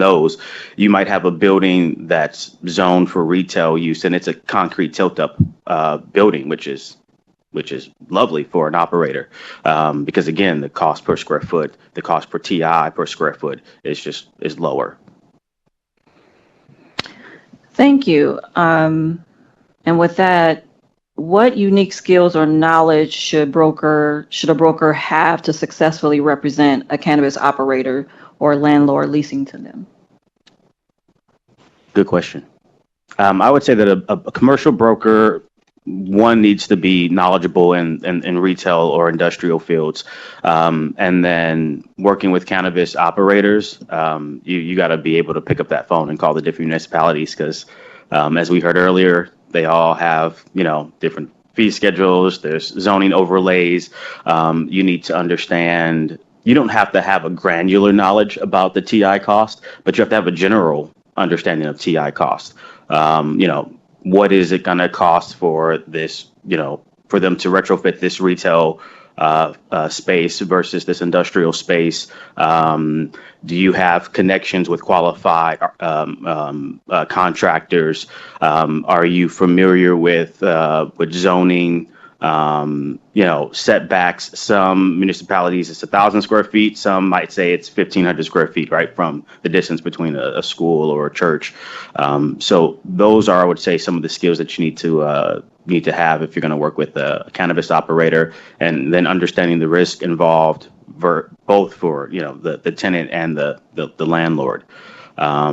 those, you might have a building that's zoned for retail use, and it's a concrete tilt-up building, which is lovely for an operator, because again, the cost per square foot, the cost per TI per square foot is lower. Thank you. And with that, what unique skills or knowledge should a broker have to successfully represent a cannabis operator or landlord leasing to them? Good question. I would say that a commercial broker, one, needs to be knowledgeable in retail or industrial fields, and then working with cannabis operators, you got to be able to pick up that phone and call the different municipalities, because as we heard earlier, they all have different fee schedules. There's zoning overlays. You need to understand. You don't have to have a granular knowledge about the TI cost, but you have to have a general understanding of TI cost. What is it going to cost for this, for them to retrofit this retail space versus this industrial space? Do you have connections with qualified contractors? Are you familiar with zoning? Setbacks? Some municipalities it's 1,000 square feet. Some might say it's 1,500 square feet, right, from the distance between a school or a church. So those are, I would say, some of the skills that you need to have if you're going to work with a cannabis operator, and then understanding the risk involved both for the tenant and the landlord. I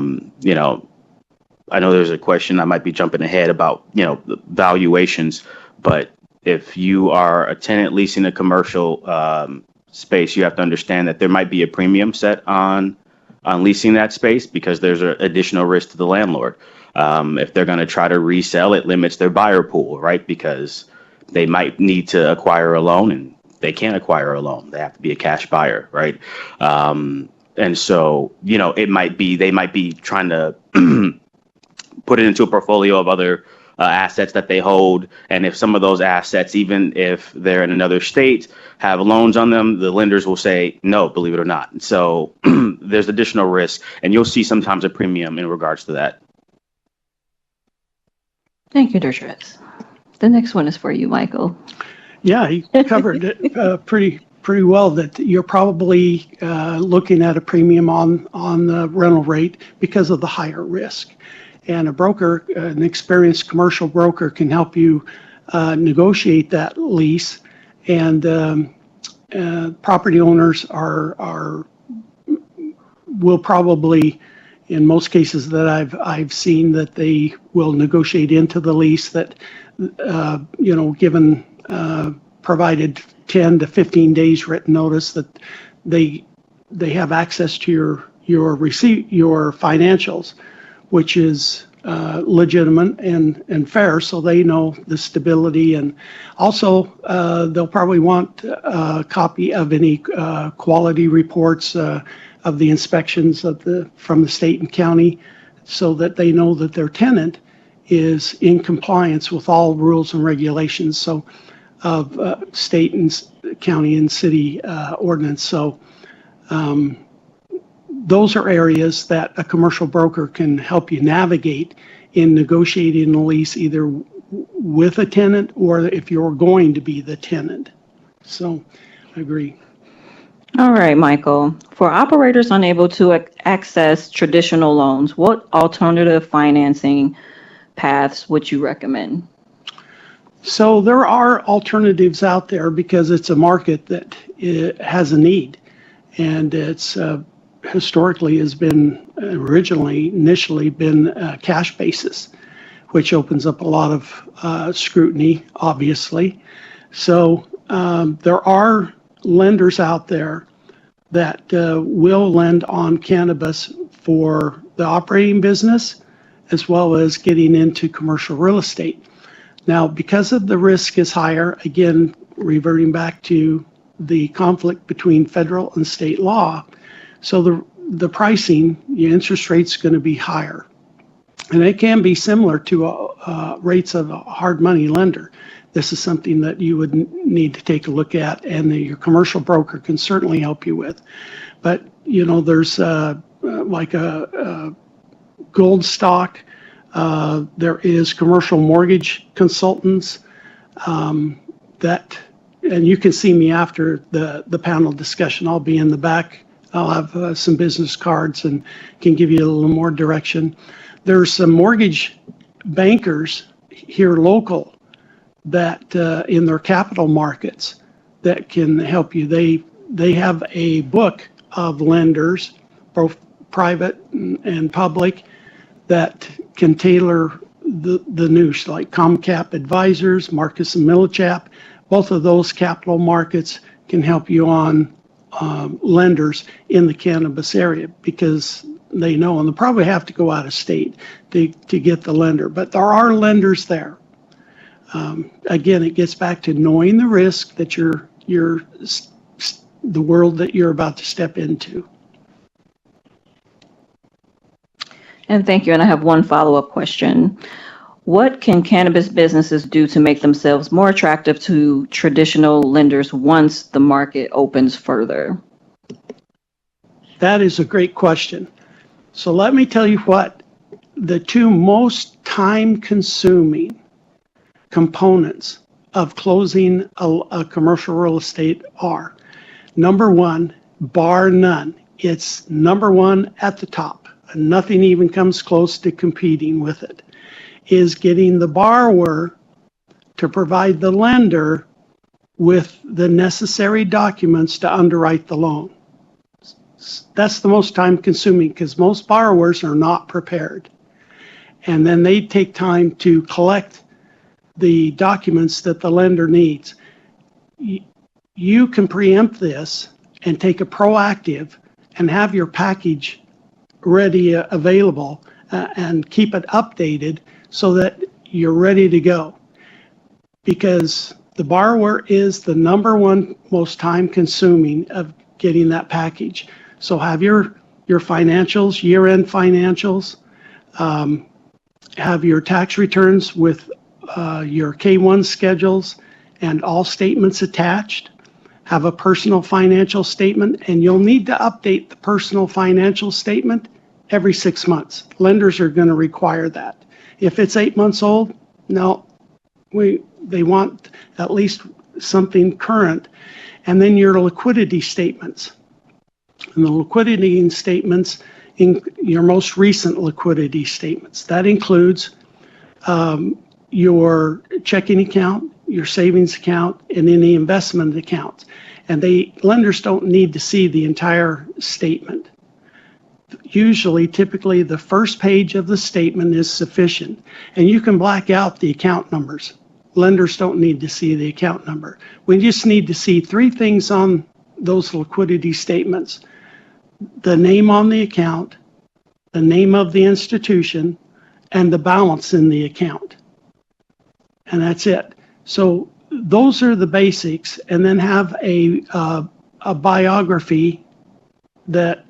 know there's a question, I might be jumping ahead, about the valuations, but if you are a tenant leasing a commercial space, you have to understand that there might be a premium set on leasing that space, because there's an additional risk to the landlord. If they're going to try to resell, it limits their buyer pool, right? Because they might need to acquire a loan, and they can't acquire a loan. They have to be a cash buyer, right? And so, they might be trying to put it into a portfolio of other assets that they hold. And if some of those assets, even if they're in another state, have loans on them, the lenders will say no, believe it or not. So there's additional risk, and you'll see sometimes a premium in regards to that. Thank you, Dershowitz. The next one is for you, Michael. Yeah, he covered it pretty well, that you're probably looking at a premium on the rental rate because of the higher risk. And a broker, an experienced commercial broker, can help you negotiate that lease. And property owners will probably, in most cases that I've seen, that they will negotiate into the lease that, given provided 10 to 15 days written notice, that they have access to your financials, which is legitimate and fair, so they know the stability. And also they'll probably want a copy of any quality reports of the inspections from the state and county, so that they know that their tenant is in compliance with all rules and regulations of state and county and city ordinance. So those are areas that a commercial broker can help you navigate in negotiating a lease, either with a tenant or if you're going to be the tenant. So I agree. All right, Michael. For operators unable to access traditional loans, what alternative financing paths would you recommend? So there are alternatives out there, because it's a market that has a need, and it's historically has been initially been cash basis, which opens up a lot of scrutiny, obviously. So there are lenders out there that will lend on cannabis for the operating business, as well as getting into commercial real estate. Now, because of the risk is higher, again, reverting back to the conflict between federal and state law, so the pricing, the interest rate's going to be higher. And it can be similar to rates of a hard money lender. This is something that you would need to take a look at, and your commercial broker can certainly help you with. But, there's like a gold stock. There is commercial mortgage consultants and you can see me after the panel discussion. I'll be in the back. I'll have some business cards and can give you a little more direction. There's some mortgage bankers here local that in their capital markets that can help you. They have a book of lenders, both private and public, that can tailor the niche, like ComCap Advisors, Marcus and Millichap. Both of those capital markets can help you on lenders in the cannabis area, because they know, and they'll probably have to go out of state to get the lender. But there are lenders there. Again, it gets back to knowing the risk that the world that you're about to step into. And thank you. And I have one follow-up question. What can cannabis businesses do to make themselves more attractive to traditional lenders once the market opens further? That is a great question. So let me tell you what the two most time-consuming components of closing a commercial real estate are. Number one, bar none. It's number one at the top. Nothing even comes close to competing with it, is getting the borrower to provide the lender with the necessary documents to underwrite the loan. That's the most time consuming, because most borrowers are not prepared. And then they take time to collect the documents that the lender needs. You can preempt this and take a proactive and have your package ready, available, and keep it updated so that you're ready to go. Because the borrower is the number one most time consuming of getting that package. So have your financials, year-end financials, have your tax returns with your K-1 schedules and all statements attached. Have a personal financial statement, and you'll need to update the personal financial statement every 6 months. Lenders are going to require that. If it's 8 months old, no, they want at least something current. And then your liquidity statements. And the liquidity statements, in your most recent liquidity statements, that includes your checking account, your savings account, and any investment accounts. And lenders don't need to see the entire statement. Usually, typically, the first page of the statement is sufficient, and you can black out the account numbers. Lenders don't need to see the account number. We just need to see three things on those liquidity statements: the name on the account, the name of the institution, and the balance in the account. And that's it. So those are the basics, and then have a biography that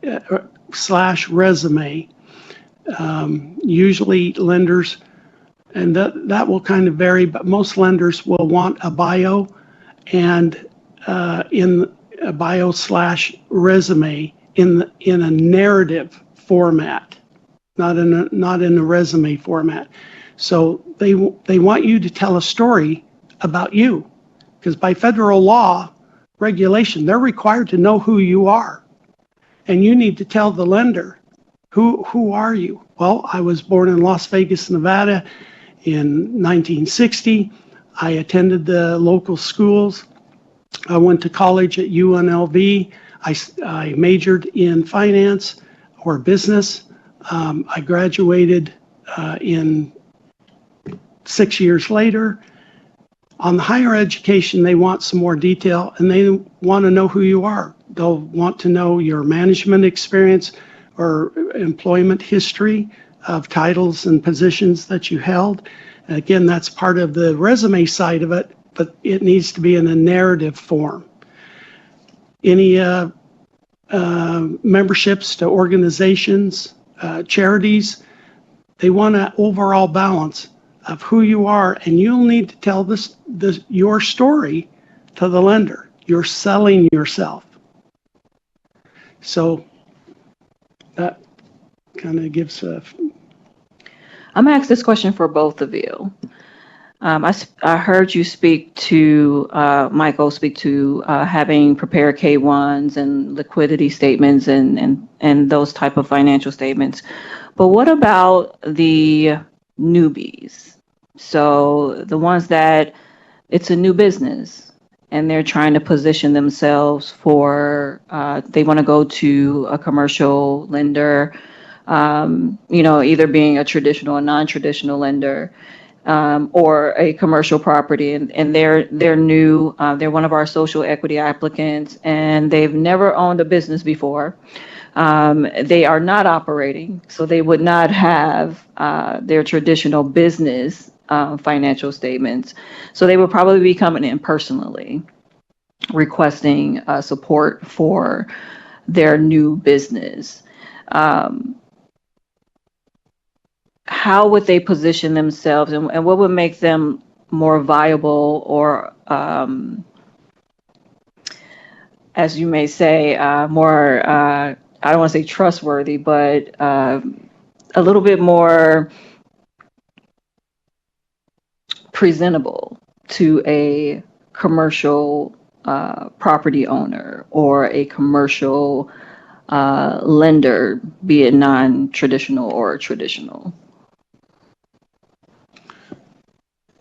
/ resume. Usually lenders, and that will kind of vary, but most lenders will want a bio, and in a bio / resume in a narrative format, not in a resume format. So they want you to tell a story about you, because by federal law regulation, they're required to know who you are. And you need to tell the lender, who are you? Well, I was born in Las Vegas, Nevada in 1960. I attended the local schools. I went to college at UNLV. I majored in finance or business. I graduated in 6 years later. On the higher education, they want some more detail, and they want to know who you are. They'll want to know your management experience or employment history of titles and positions that you held. Again, that's part of the resume side of it, but it needs to be in a narrative form. Any memberships to organizations, charities, They want an overall balance of who you are, and you'll need to tell your story to the lender. You're selling yourself. So that kind of gives a... I'm gonna ask this question for both of you. I heard you speak to, Michael, speak to having prepared K-1s and liquidity statements and those type of financial statements. But what about the newbies? So the ones that it's a new business and they're trying to position themselves for, they want to go to a commercial lender, either being a traditional or non-traditional lender. Or a commercial property, and they're new. They're one of our social equity applicants, and they've never owned a business before. They are not operating, so they would not have their traditional business financial statements. So they would probably be coming in personally, requesting support for their new business. How would they position themselves, and what would make them more viable, or as you may say, more, I don't want to say trustworthy, but a little bit more presentable to a commercial property owner or a commercial lender, be it non-traditional or traditional?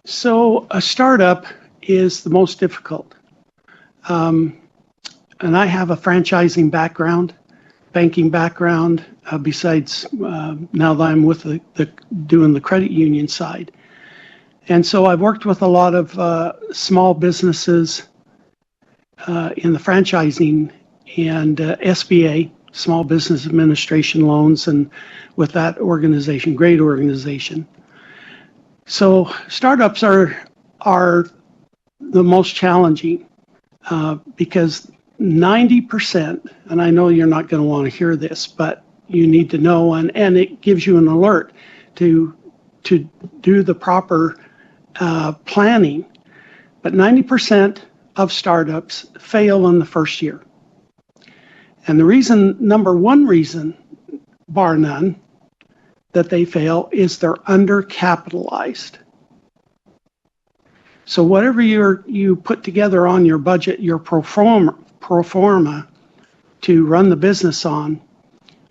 So a startup is the most difficult. And I have a franchising background, banking background, besides now that I'm with doing the credit union side. And so I've worked with a lot of small businesses in the franchising and SBA, Small Business Administration loans, and with that organization, great organization. So startups are the most challenging because 90%, and I know you're not going to want to hear this, but you need to know, and it gives you an alert to do the proper planning. But 90% of startups fail in the first year. And the reason, number one reason, bar none, that they fail is they're undercapitalized. So whatever you put together on your budget, your pro forma to run the business on,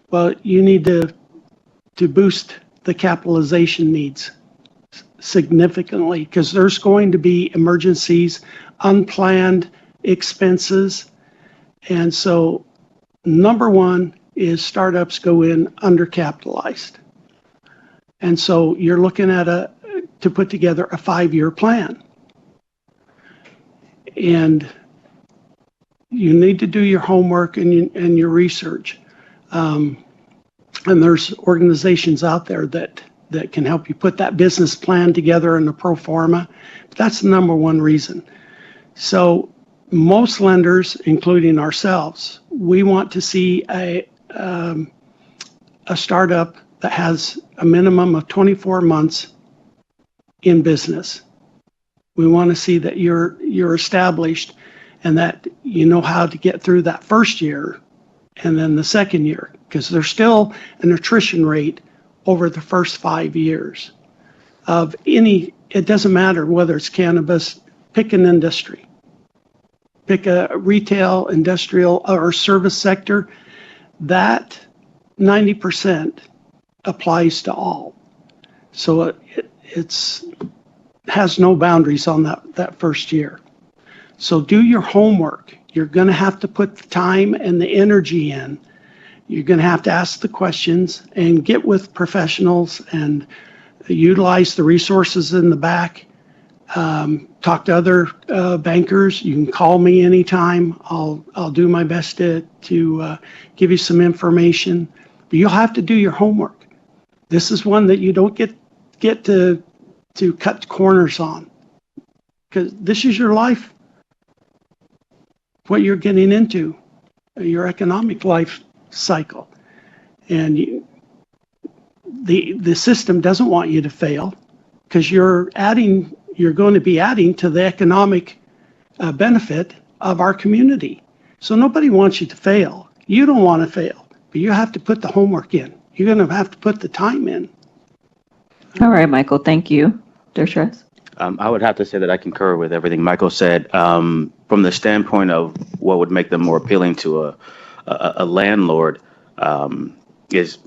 well, you need to boost the capitalization needs significantly, because there's going to be emergencies, unplanned expenses. And so number one is startups go in undercapitalized. And so you're looking at to put together a 5-year plan. And you need to do your homework and your research. And there's organizations out there that can help you put that business plan together in a pro forma. But that's the number one reason. So most lenders, including ourselves, we want to see a startup that has a minimum of 24 months in business. We want to see that you're established and that you know how to get through that first year and then the second year, because there's still an attrition rate over the first 5 years of it doesn't matter whether it's cannabis, pick an industry, pick a retail, industrial, or service sector, that 90% applies to all. So it has no boundaries on that first year. So do your homework. You're going to have to put the time and the energy in. You're going to have to ask the questions and get with professionals and utilize the resources in the back. Talk to other bankers. You can call me anytime. I'll do my best to give you some information. But you'll have to do your homework. This is one that you don't get to cut corners on, because this is your life, what you're getting into, your economic life cycle. And the system doesn't want you to fail because you're going to be adding to the economic benefit of our community. So nobody wants you to fail. You don't want to fail, but you have to put the homework in. You're going to have to put the time in. All right, Michael, thank you. Dershowitz? I would have to say that I concur with everything Michael said. From the standpoint of what would make them more appealing to a landlord, is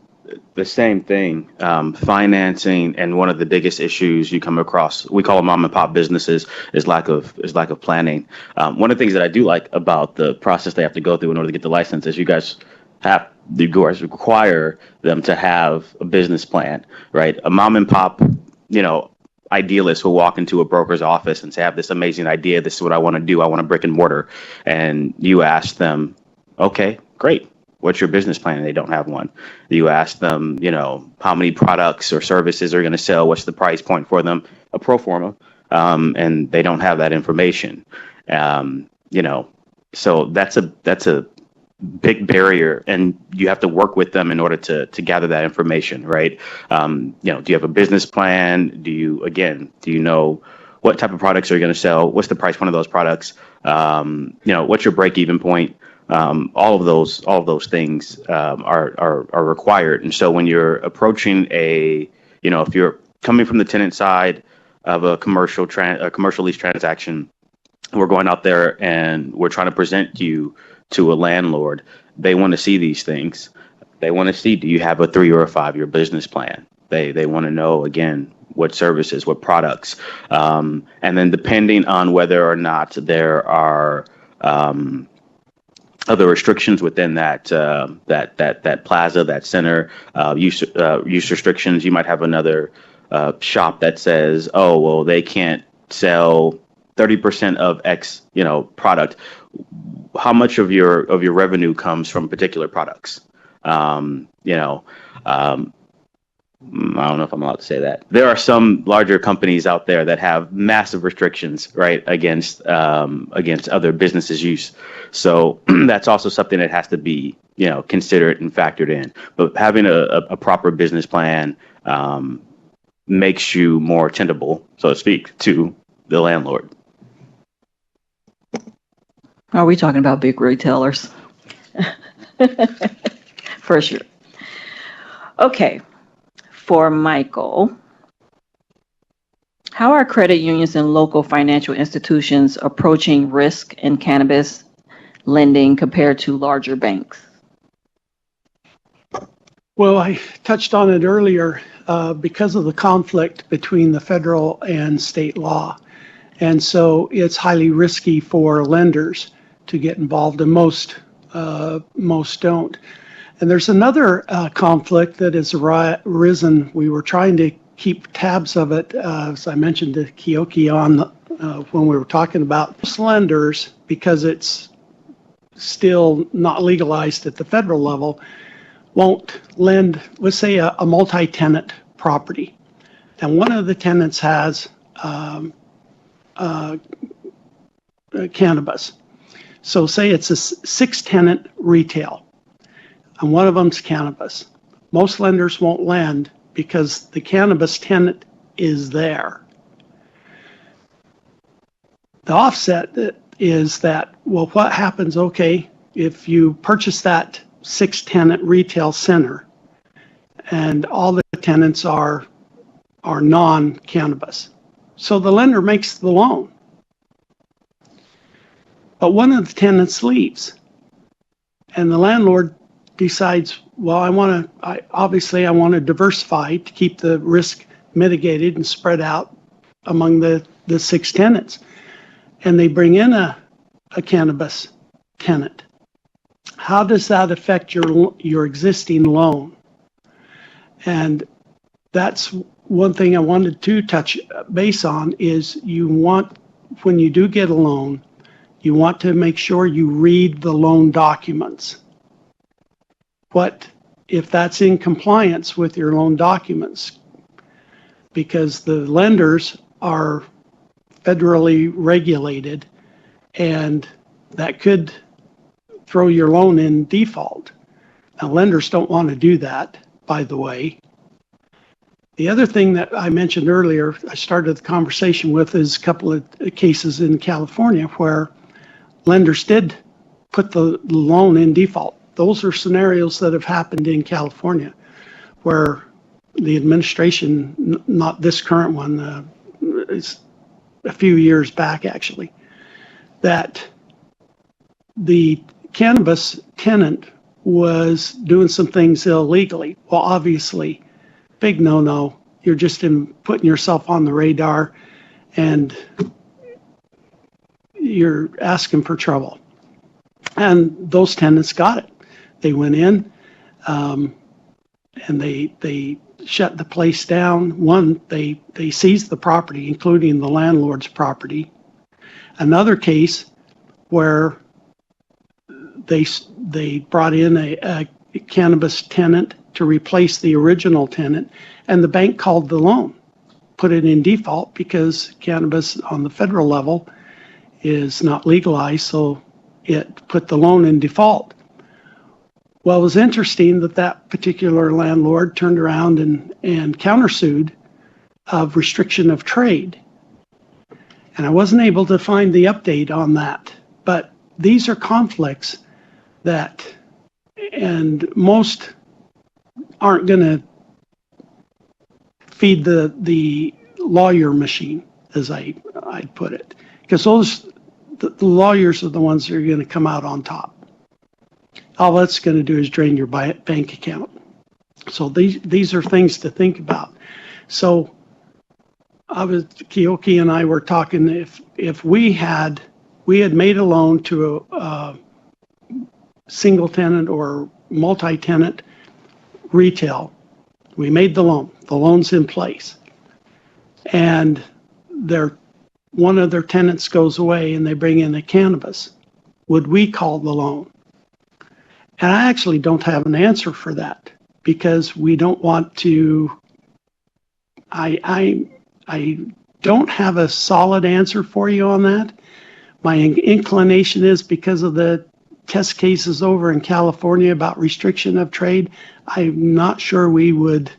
the same thing. Financing, and one of the biggest issues you come across, we call them mom and pop businesses, is lack of planning. One of the things that I do like about the process they have to go through in order to get the license is you guys require them to have a business plan, right? A mom and pop, idealist will walk into a broker's office and say, I have this amazing idea. This is what I want to do. I want a brick and mortar. And you ask them, okay, great. What's your business plan? And they don't have one. You ask them, how many products or services are going to sell? What's the price point for them? A pro forma. And they don't have that information. So that's a big barrier, and you have to work with them in order to gather that information, right? Do you have a business plan? Do you know what type of products are you going to sell? What's the price point of those products? What's your break even point? All of those things are required. And so when you're approaching if you're coming from the tenant side of a commercial lease transaction, we're going out there and we're trying to present you to a landlord. They want to see these things. They want to see, do you have a 3 or a 5 year business plan? They want to know, again, what services, what products, and then depending on whether or not there are other restrictions within that plaza, that center, use restrictions. You might have another shop that says, oh, well, they can't sell 30% of X, product. How much of your revenue comes from particular products? I don't know if I'm allowed to say that. There are some larger companies out there that have massive restrictions, right, against other businesses' use. So that's also something that has to be, considered and factored in. But having a proper business plan makes you more tenable, so to speak, to the landlord. Are we talking about big retailers? For sure. Okay. For Michael, how are credit unions and local financial institutions approaching risk in cannabis lending compared to larger banks? Well, I touched on it earlier because of the conflict between the federal and state law. And so it's highly risky for lenders to get involved, and most don't. And there's another conflict that has arisen. We were trying to keep tabs of it, as I mentioned to Keoki when we were talking about lenders, because it's still not legalized at the federal level, won't lend, let's say, a multi-tenant property. And one of the tenants has cannabis. So say it's a 6-tenant retail, and one of them's cannabis. Most lenders won't lend because the cannabis tenant is there. The offset is that, well, what happens, okay, if you purchase that 6-tenant retail center and all the tenants are non-cannabis. So the lender makes the loan. But one of the tenants leaves, and the landlord decides, well, I want to diversify to keep the risk mitigated and spread out among the 6 tenants. And they bring in a cannabis tenant. How does that affect your existing loan? And that's one thing I wanted to touch base on is when you do get a loan, you want to make sure you read the loan documents. What if that's in compliance with your loan documents? Because the lenders are federally regulated, and that could throw your loan in default. Now, lenders don't want to do that, by the way. The other thing that I mentioned earlier, I started the conversation with, is a couple of cases in California where lenders did put the loan in default. Those are scenarios that have happened in California where the administration, not this current one, it's a few years back actually, that the cannabis tenant was doing some things illegally. Well, obviously, big no-no. You're just putting yourself on the radar and you're asking for trouble. And those tenants got it. They went in and they shut the place down. One, they seized the property, including the landlord's property. Another case where they brought in a cannabis tenant to replace the original tenant, and the bank called the loan, put it in default because cannabis on the federal level is not legalized, so it put the loan in default. Well, it was interesting that that particular landlord turned around and countersued of restriction of trade. And I wasn't able to find the update on that, but these are conflicts that, and most aren't going to feed the lawyer machine, as I'd put it, because the lawyers are the ones that are going to come out on top. All that's going to do is drain your bank account. So these are things to think about. So Keoki and I were talking, if we had made a loan to a single tenant or multi-tenant retail, we made the loan's in place, and one of their tenants goes away and they bring in a cannabis, would we call the loan? And I actually don't have an answer for that because we don't want to, I don't have a solid answer for you on that. My inclination is because of the test cases over in California about restriction of trade, I'm not sure we would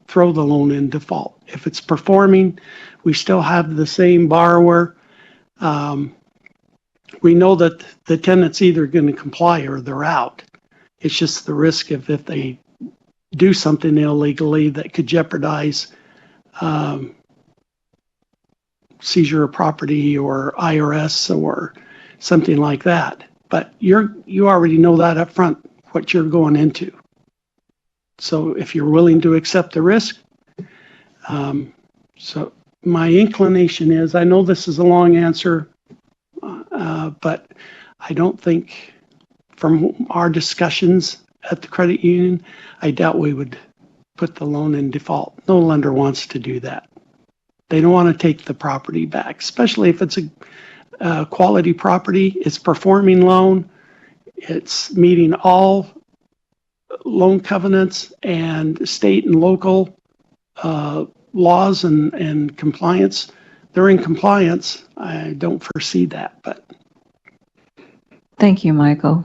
throw the loan in default. If it's performing, we still have the same borrower. We know that the tenant's either going to comply or they're out. It's just the risk of if they do something illegally that could jeopardize seizure of property or IRS or something like that. But you already know that up front, what you're going into. So if you're willing to accept the risk, so my inclination is, I know this is a long answer, but I don't think from our discussions at the credit union, I doubt we would put the loan in default. No lender wants to do that. They don't want to take the property back, especially if it's a quality property, it's performing loan, it's meeting all loan covenants and state and local laws and compliance. They're in compliance. I don't foresee that, but. Thank you, Michael.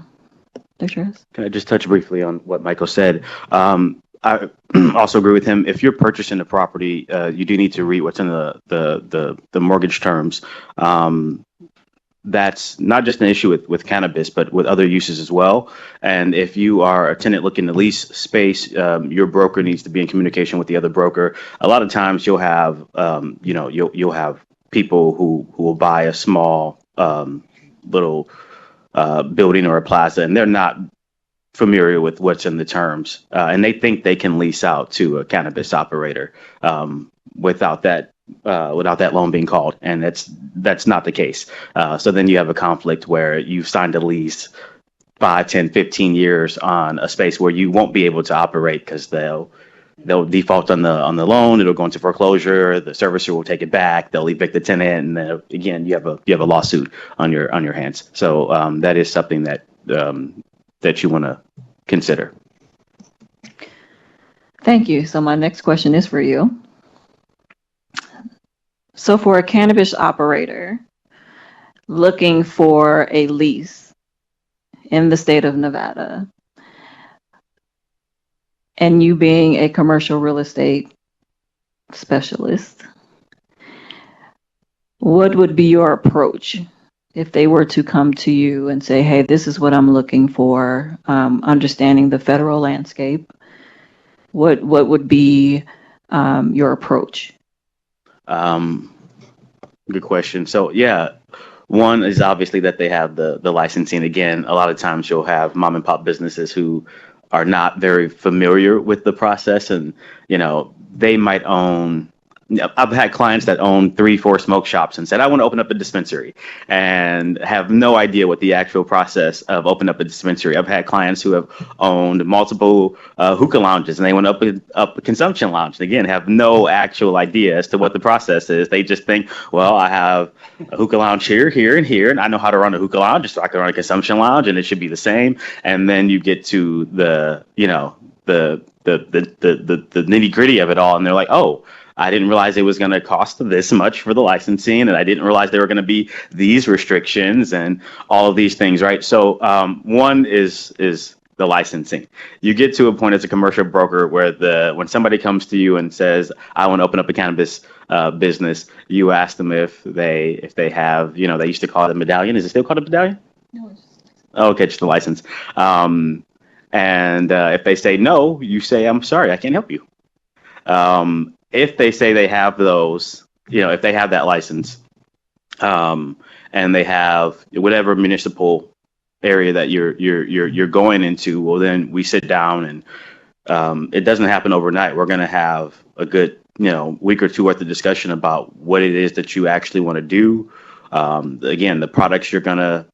Can I just touch briefly on what Michael said? I also agree with him. If you're purchasing a property, you do need to read what's in the mortgage terms. That's not just an issue with cannabis, but with other uses as well. And if you are a tenant looking to lease space, your broker needs to be in communication with the other broker. A lot of times you'll have, you'll have people who will buy a small little building or a plaza, and they're not familiar with what's in the terms, and they think they can lease out to a cannabis operator without that loan being called, and that's not the case. So then you have a conflict where you've signed a lease 5, 10, 15 years on a space where you won't be able to operate because they'll default on the loan. It'll go into foreclosure. The servicer will take it back. They'll evict the tenant, and then again you have a lawsuit on your hands. So that is something that you want to consider. Thank you. So my next question is for you. So for a cannabis operator looking for a lease in the state of Nevada, And you being a commercial real estate specialist, what would be your approach if they were to come to you and say, hey, this is what I'm looking for, understanding the federal landscape? What would be your approach? Good question. So yeah, one is obviously that they have the licensing. Again, a lot of times you'll have mom and pop businesses who are not very familiar with the process, and they might own. I've had clients that own 3-4 smoke shops and said, I want to open up a dispensary, and have no idea what the actual process of opening up a dispensary. I've had clients who have owned multiple hookah lounges, and they want to open up a consumption lounge, and again, have no actual idea as to what the process is. They just think, well, I have a hookah lounge here, here, and here, and I know how to run a hookah lounge, so I can run a consumption lounge, and it should be the same. And then you get to the nitty gritty of it all, and they're like, oh, I didn't realize it was going to cost this much for the licensing, and I didn't realize there were going to be these restrictions and all of these things, right? So one is the licensing. You get to a point as a commercial broker where when somebody comes to you and says, I want to open up a cannabis business, you ask them if they have, they used to call it a medallion. Is it still called a medallion? No. Okay, just a license. And if they say no, you say, I'm sorry, I can't help you. If they say they have those, if they have that license, and they have whatever municipal area that you're going into, well, then we sit down, and it doesn't happen overnight. We're going to have a good, week or two worth of discussion about what it is that you actually want to do. Again, the products you're gonna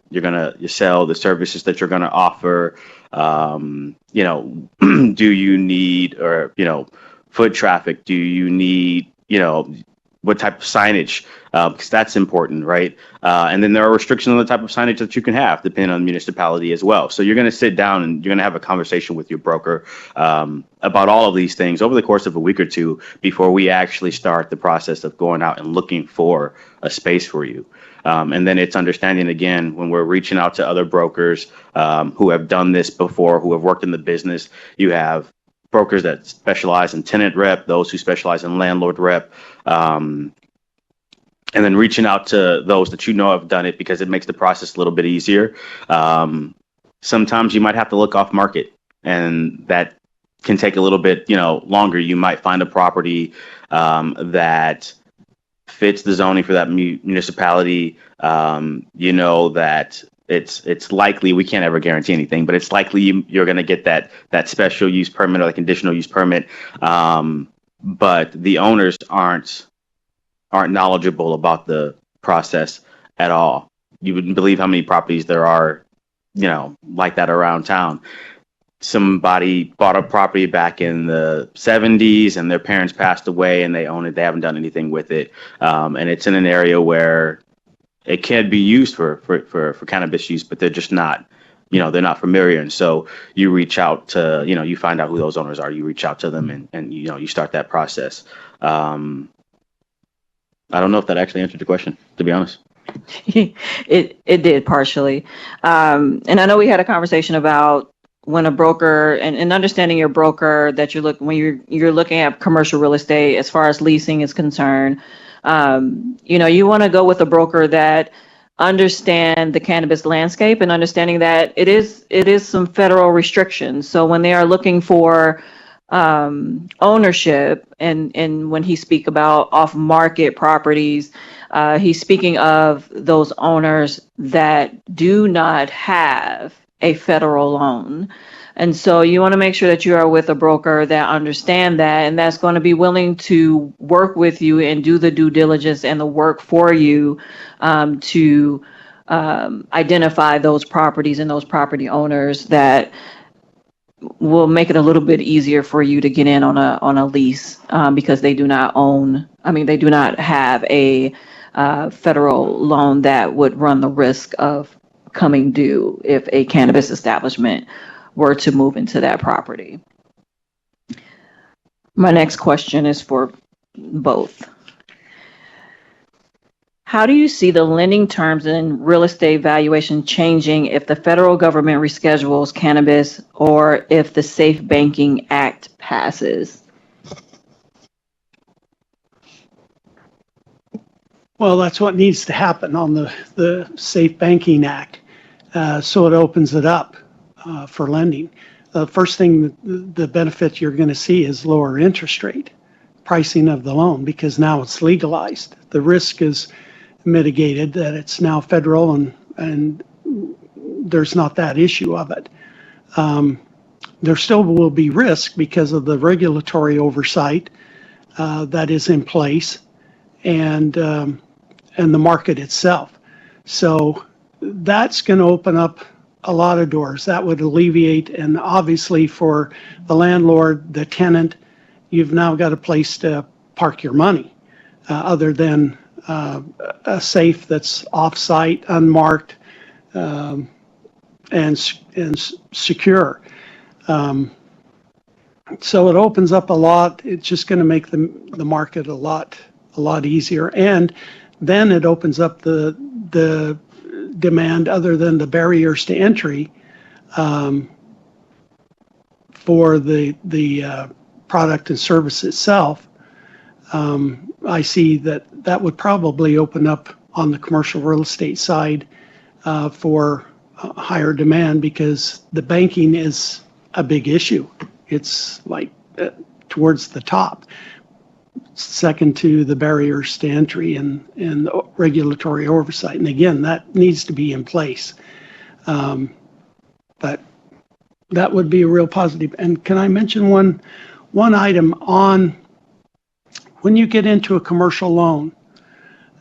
sell, the services that you're gonna offer. Do you need foot traffic? Do you need, what type of signage? Because that's important, right? And then there are restrictions on the type of signage that you can have, depending on the municipality as well. So you're going to sit down and you're going to have a conversation with your broker about all of these things over the course of a week or two before we actually start the process of going out and looking for a space for you. And then it's understanding, again, when we're reaching out to other brokers who have done this before, who have worked in the business. You have brokers that specialize in tenant rep, those who specialize in landlord rep, and then reaching out to those that have done it, because it makes the process a little bit easier. Sometimes you might have to look off market, and that can take a little bit longer. You might find a property that fits the zoning for that municipality. That it's likely, we can't ever guarantee anything, but it's likely you're going to get that special use permit or the conditional use permit. But the owners aren't knowledgeable about the process at all. You wouldn't believe how many properties there are, like that around town. Somebody bought a property back in the 70s and their parents passed away and they own it. They haven't done anything with it. And it's in an area where it can be used for cannabis use, but they're just not, they're not familiar. And so you reach out to, you find out who those owners are, you reach out to them and you start that process. I don't know if that actually answered the question, to be honest. It did partially. And I know we had a conversation about when a broker and understanding your broker that you're looking at commercial real estate as far as leasing is concerned. You want to go with a broker that understand the cannabis landscape and understanding that it is some federal restrictions. So when they are looking for ownership, and when he speak about off-market properties, he's speaking of those owners that do not have a federal loan. And so you want to make sure that you are with a broker that understand that, and that's going to be willing to work with you and do the due diligence and the work for you to identify those properties and those property owners that will make it a little bit easier for you to get in on a lease because they do not have a federal loan that would run the risk of coming due if a cannabis establishment were to move into that property. My next question is for both. How do you see the lending terms and real estate valuation changing if the federal government reschedules cannabis or if the Safe Banking Act passes? Well, that's what needs to happen on the Safe Banking Act. So it opens it up for lending. The first thing, the benefit you're going to see is lower interest rate pricing of the loan because now it's legalized. The risk is mitigated that it's now federal and there's not that issue of it. There still will be risk because of the regulatory oversight that is in place and the market itself. So that's going to open up a lot of doors. That would alleviate, and obviously for the landlord, the tenant, you've now got a place to park your money other than a safe that's off-site, unmarked, and secure. So it opens up a lot. It's just going to make the market a lot easier, and then it opens up the demand other than the barriers to entry for the product and service itself. I see that would probably open up on the commercial real estate side for higher demand because the banking is a big issue. It's like towards the top, second to the barriers to entry and the regulatory oversight. And again, that needs to be in place. But that would be a real positive. And can I mention one item on when you get into a commercial loan,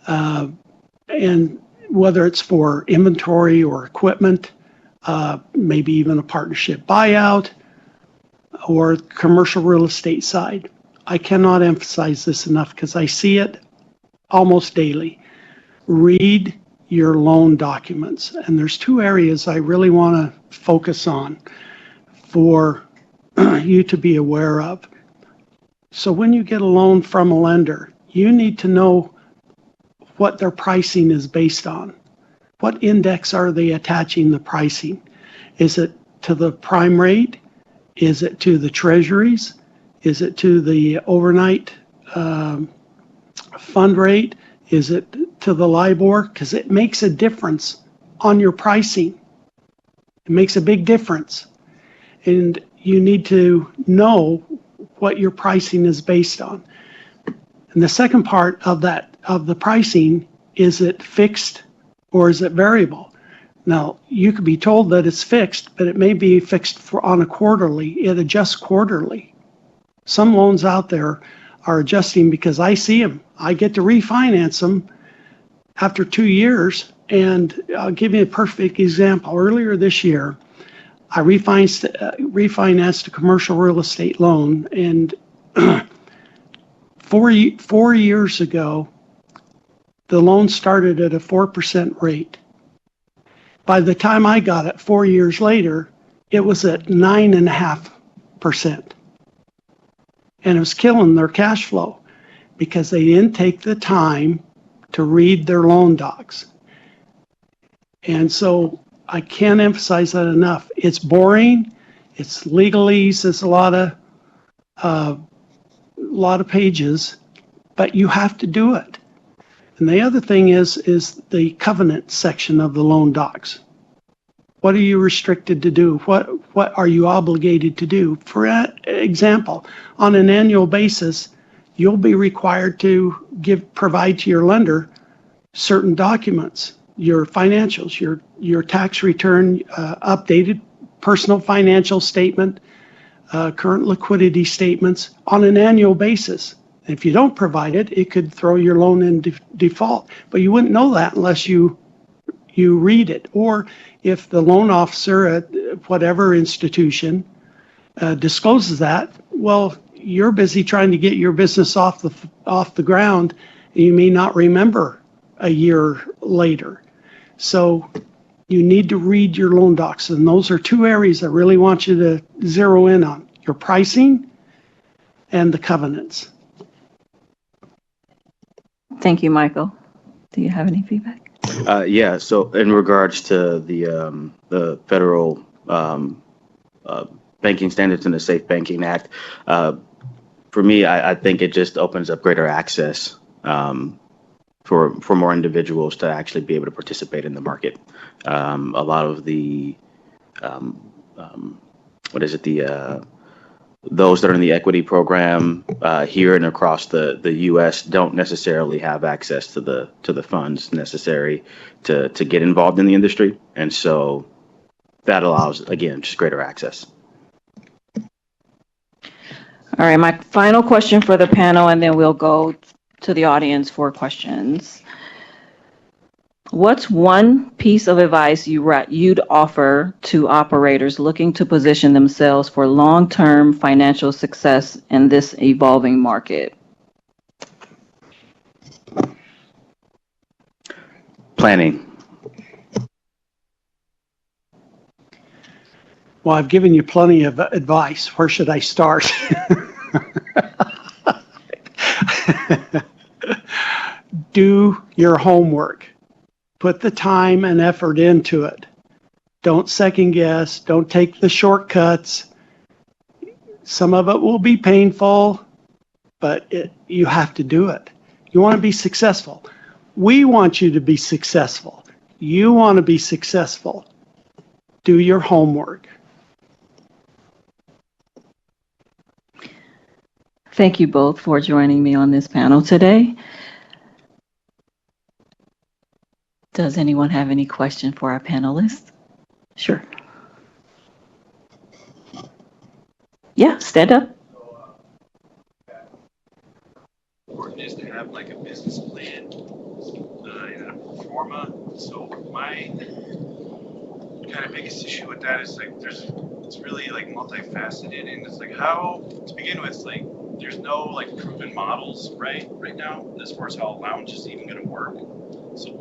and whether it's for inventory or equipment, maybe even a partnership buyout or commercial real estate side. I cannot emphasize this enough because I see it almost daily. Read your loan documents. And there's two areas I really want to focus on for you to be aware of. So when you get a loan from a lender, you need to know what their pricing is based on. What index are they attaching the pricing? Is it to the prime rate? Is it to the treasuries? Is it to the overnight fund rate? Is it to the LIBOR? Because it makes a difference on your pricing. It makes a big difference. And you need to know what your pricing is based on. And the second part of the pricing, is it fixed or is it variable? Now, you could be told that it's fixed, but it may be fixed on a quarterly. It adjusts quarterly. Some loans out there are adjusting because I see them. I get to refinance them after 2 years. And I'll give you a perfect example. Earlier this year, I refinanced a commercial real estate loan. And 4 years ago, the loan started at a 4% rate. By the time I got it 4 years later, it was at 9.5%. And it was killing their cash flow because they didn't take the time to read their loan docs. And so I can't emphasize that enough. It's boring. It's legalese. It's a lot of pages, but you have to do it. And the other thing is the covenant section of the loan docs. What are you restricted to do? What are you obligated to do? For example, on an annual basis, you'll be required to provide to your lender certain documents, your financials, your tax return, updated personal financial statement, current liquidity statements on an annual basis. If you don't provide it, it could throw your loan in default. But you wouldn't know that unless you read it. Or if the loan officer at whatever institution discloses that, well, you're busy trying to get your business off the ground, and you may not remember a year later. So you need to read your loan docs. And those are two areas I really want you to zero in on: your pricing and the covenants. Thank you, Michael. Do you have any feedback? Yeah. So in regards to the federal banking standards and the Safe Banking Act, for me, I think it just opens up greater access for more individuals to actually be able to participate in the market. A lot of the those that are in the equity program here and across the U.S. don't necessarily have access to the funds necessary to get involved in the industry, and so that allows, again, just greater access. All right, my final question for the panel, and then we'll go to the audience for questions. What's one piece of advice you'd offer to operators looking to position themselves for long-term financial success in this evolving market? Planning. Well, I've given you plenty of advice. Where should I start? Do your homework. Put the time and effort into it. Don't second guess. Don't take the shortcuts. Some of it will be painful, but you have to do it. You want to be successful. We want you to be successful. You want to be successful. Do your homework. Thank you both for joining me on this panel today. Does anyone have any question for our panelists? Sure. Yeah, stand up. Important is to have like a business plan and a pro forma. So my kind of biggest issue with that is like it's really like multifaceted, and it's like how to begin with, like there's no like proven models right now as far as how a lounge is even going to work. So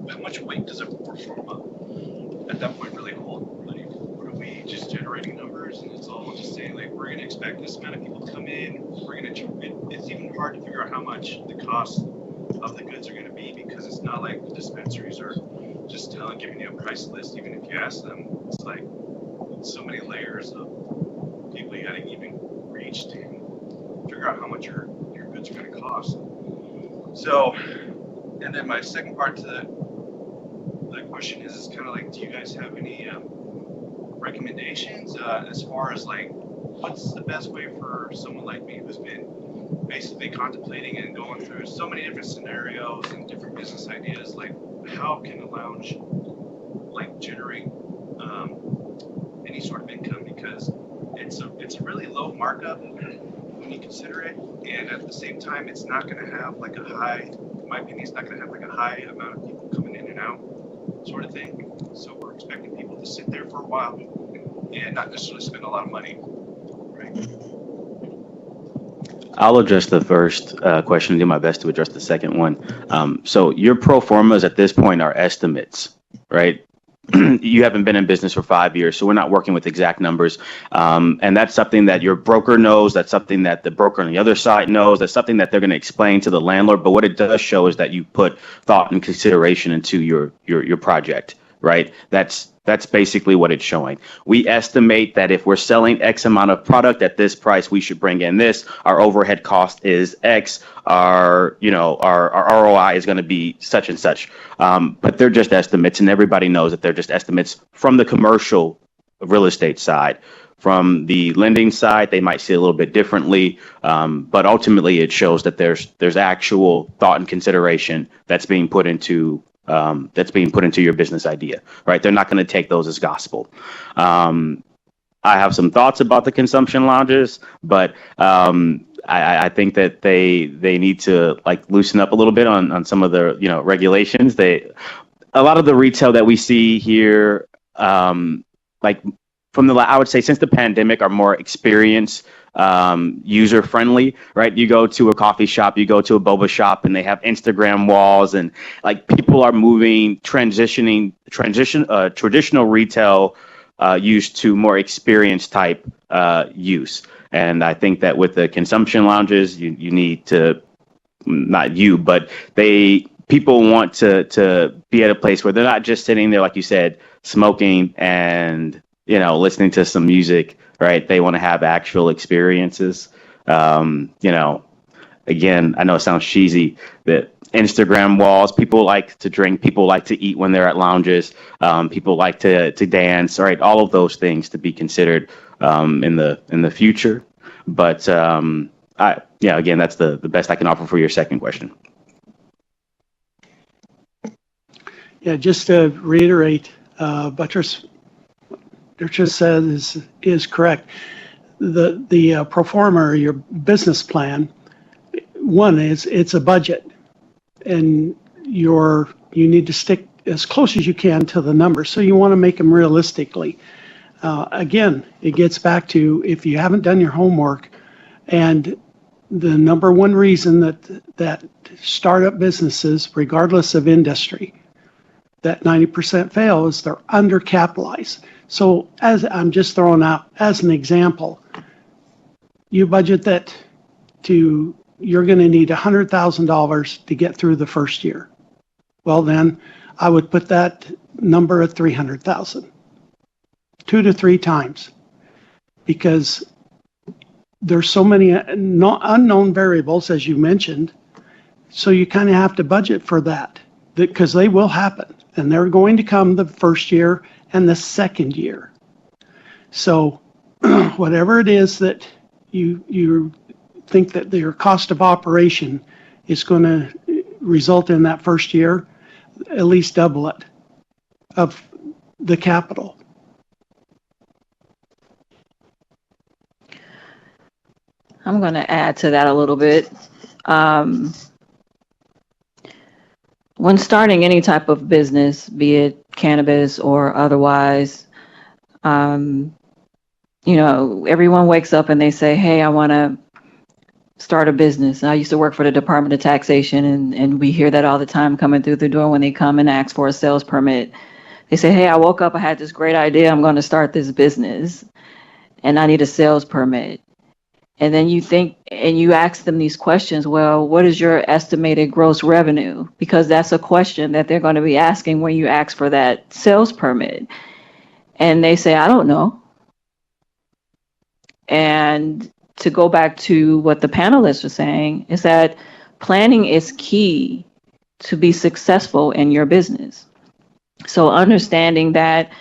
how much weight does a pro forma at that point really hold? Like, what are we just generating numbers, and it's all just saying like we're going to expect this amount of people to come in. It's even hard to figure out how much the cost of the goods are going to be, because it's not like the dispensaries are just giving you a price list. Even if you ask them, it's like so many layers of people you got to even reach to figure out how much your goods are going to cost. So, and then my second part to that question is kind of like, do you guys have any recommendations as far as like what's the best way for someone like me who's been basically contemplating and going through so many different scenarios and different business ideas, like how can a lounge like generate any sort of income, because it's a really low markup when you consider it, and at the same time it's not going to have like a high, in my opinion, it's not going to have like a high amount of people coming in and out sort of thing. So we're expecting people to sit there for a while and not necessarily spend a lot of money, right? I'll address the first question and do my best to address the second one. So your pro formas at this point are estimates, right? You haven't been in business for 5 years, so we're not working with exact numbers. And that's something that your broker knows. That's something that the broker on the other side knows. That's something that they're going to explain to the landlord. But what it does show is that you put thought and consideration into your project, right? That's basically what it's showing. We estimate that if we're selling X amount of product at this price, we should bring in this. Our overhead cost is X. Our ROI is going to be such and such. But they're just estimates, and everybody knows that they're just estimates from the commercial real estate side. From the lending side, they might see it a little bit differently, but ultimately it shows that there's actual thought and consideration that's being put into your business idea, right? They're not going to take those as gospel. I have some thoughts about the consumption lounges, but I think that they need to like loosen up a little bit on some of the regulations. A lot of the retail that we see here, like I would say since the pandemic, are more experience user friendly, right? You go to a coffee shop, you go to a boba shop, and they have Instagram walls, and like people are transitioning traditional retail use to more experience type use. And I think that with the consumption lounges, you need to, not you, but they people want to be at a place where they're not just sitting there, like you said, smoking and, listening to some music, right? They want to have actual experiences. Again, I know it sounds cheesy, that Instagram walls, people like to drink, people like to eat when they're at lounges, people like to dance, right? All of those things to be considered in the future. But again, that's the best I can offer for your second question. Yeah, just to reiterate, Buttress just said is correct. The pro forma, or your business plan, one is it's a budget, and you need to stick as close as you can to the numbers. So you want to make them realistically. Again, it gets back to, if you haven't done your homework, and the number one reason that startup businesses, regardless of industry, that 90% fail is they're undercapitalized. So as I'm just throwing out as an example, you budget that you're going to need $100,000 to get through the first year. Well, then I would put that number at 300,000, 2 to 3 times, because there's so many unknown variables, as you mentioned. So you kind of have to budget for that, because they will happen, and they're going to come the first year and the second year. So whatever it is that you think that your cost of operation is going to result in that first year, at least double it of the capital. I'm going to add to that a little bit. When starting any type of business, be it cannabis or otherwise, everyone wakes up and they say, hey, I want to start a business. I used to work for the Department of Taxation, and we hear that all the time coming through the door when they come and ask for a sales permit. They say, hey, I woke up, I had this great idea, I'm going to start this business, and I need a sales permit. And then you think, and you ask them these questions, well, what is your estimated gross revenue? Because that's a question that they're going to be asking when you ask for that sales permit. And they say, I don't know. And to go back to what the panelists were saying, is that planning is key to be successful in your business. So understanding that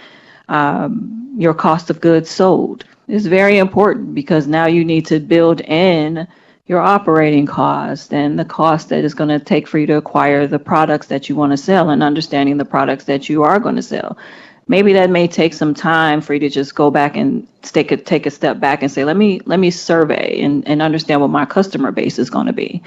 your cost of goods sold is very important, because now you need to build in your operating cost and the cost that it's going to take for you to acquire the products that you want to sell, and understanding the products that you are going to sell. Maybe that may take some time for you to just go back and take a step back and say, let me survey and understand what my customer base is going to be.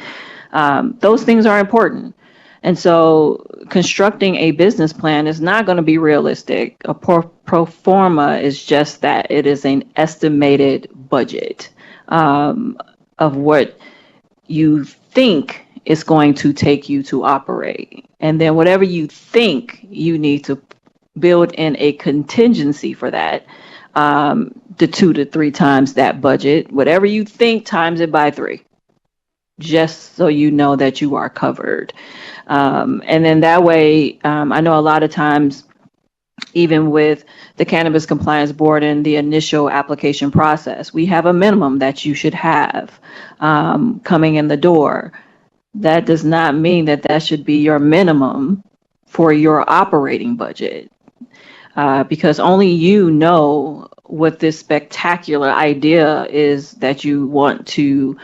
Those things are important. And so constructing a business plan is not going to be realistic. A pro forma is just that. It is an estimated budget of what you think is going to take you to operate. And then whatever you think you need to build in a contingency for that, the 2 to 3 times that budget, whatever you think, times it by 3, just so you know that you are covered. And then that way, I know a lot of times, even with the Cannabis Compliance Board and the initial application process, we have a minimum that you should have coming in the door. That does not mean that that should be your minimum for your operating budget, because only you know what this spectacular idea is that you want to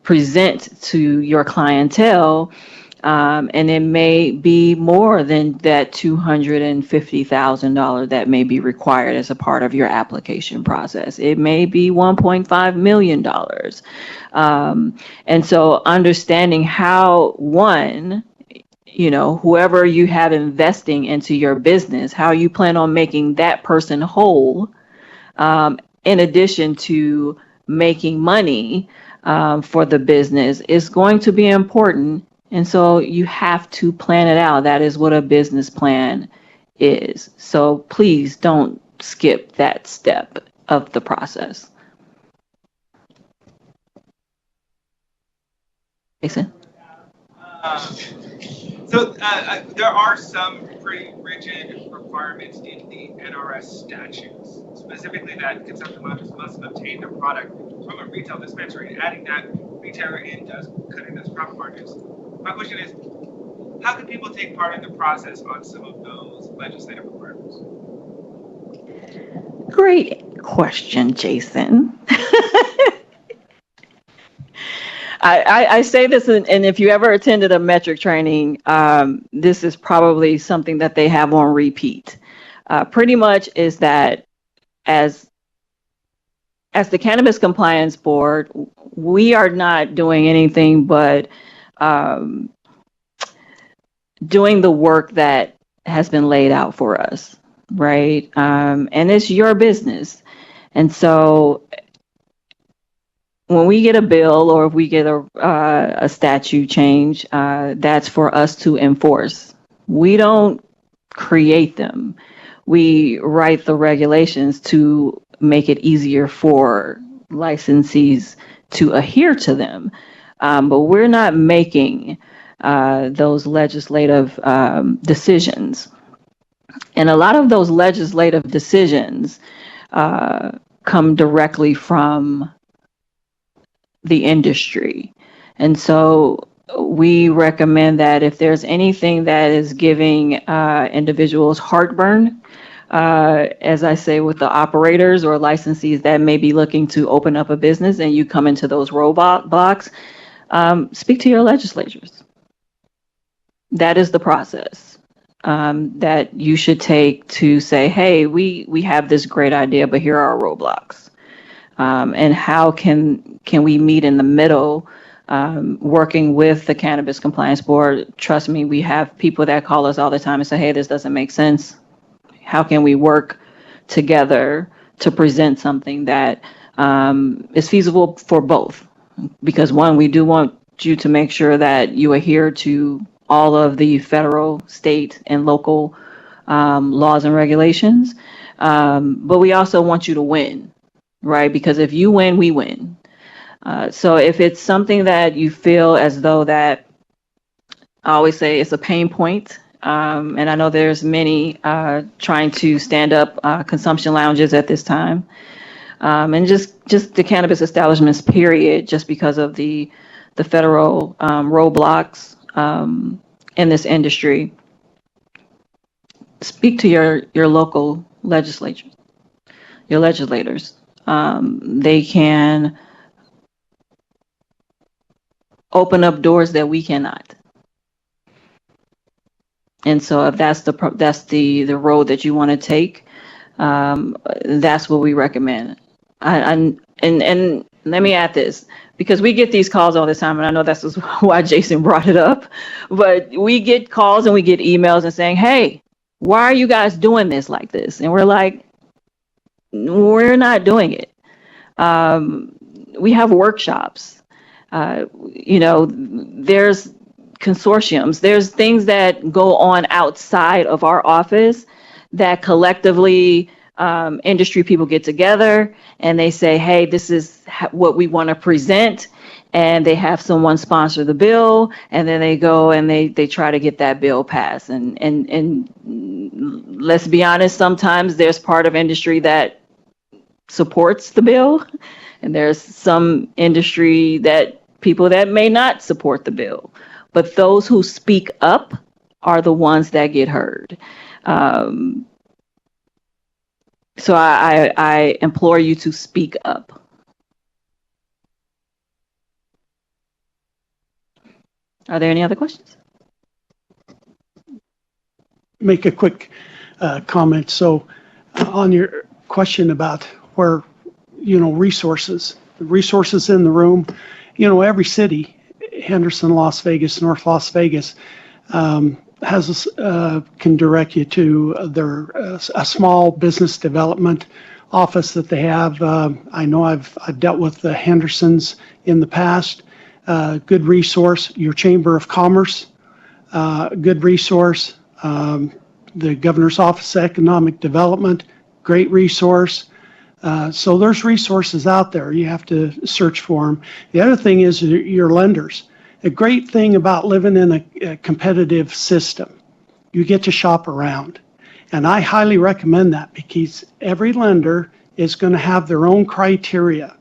present to your clientele. And it may be more than that $250,000 that may be required as a part of your application process. It may be $1.5 million. And so understanding how, whoever you have investing into your business, how you plan on making that person whole, in addition to making money for the business, is going to be important. And so you have to plan it out. That is what a business plan is. So please don't skip that step of the process. Jason? So there are some pretty rigid requirements in the NRS statutes, specifically that consumption must obtain the product from a retail dispensary. And adding that retailer in does cut in those profit margins. My question is, how can people take part in the process on some of those legislative requirements? Great question, Jason. I say this, and if you ever attended a metric training, this is probably something that they have on repeat. Pretty much is that as the Cannabis Compliance Board, we are not doing anything but doing the work that has been laid out for us, right? And it's your business. And so when we get a bill or if we get a statute change, that's for us to enforce. We don't create them. We write the regulations to make it easier for licensees to adhere to them. But we're not making those legislative decisions. And a lot of those legislative decisions come directly from the industry. And so we recommend that if there's anything that is giving individuals heartburn, as I say, with the operators or licensees that may be looking to open up a business and you come into those roadblocks, speak to your legislatures. That is the process that you should take to say, hey, we have this great idea, but here are our roadblocks. And how can we meet in the middle, working with the Cannabis Compliance Board? Trust me, we have people that call us all the time and say, hey, this doesn't make sense. How can we work together to present something that is feasible for both? Because one, we do want you to make sure that you adhere to all of the federal, state, and local laws and regulations. But we also want you to win. Right? Because if you win, we win. So if it's something that you feel as though that, I always say it's a pain point. And I know there's many trying to stand up consumption lounges at this time. And just the cannabis establishments, period, just because of the federal roadblocks in this industry. Speak to your local legislatures, your legislators. They can open up doors that we cannot. And so if that's the road that you want to take, that's what we recommend. And let me add this, because we get these calls all the time, and I know that's why Jason brought it up, but we get calls and we get emails and saying, hey, why are you guys doing this like this? And we're like, we're not doing it. We have workshops. There's consortiums. There's things that go on outside of our office that collectively industry people get together and they say, hey, this is what we want to present. And they have someone sponsor the bill, and then they go and they try to get that bill passed. And let's be honest, sometimes there's part of industry that supports the bill, and there's some industry that people that may not support the bill. But those who speak up are the ones that get heard. So I implore you to speak up. Are there any other questions? Make a quick comment. So on your question about where, resources in the room, every city, Henderson, Las Vegas, North Las Vegas, has can direct you to a small business development office that they have. I know I've dealt with the Hendersons in the past. Good resource. Your Chamber of Commerce, good resource. The Governor's Office of Economic Development, great resource. So there's resources out there. You have to search for them. The other thing is your lenders. A great thing about living in a competitive system, you get to shop around. And I highly recommend that because every lender is going to have their own criteria.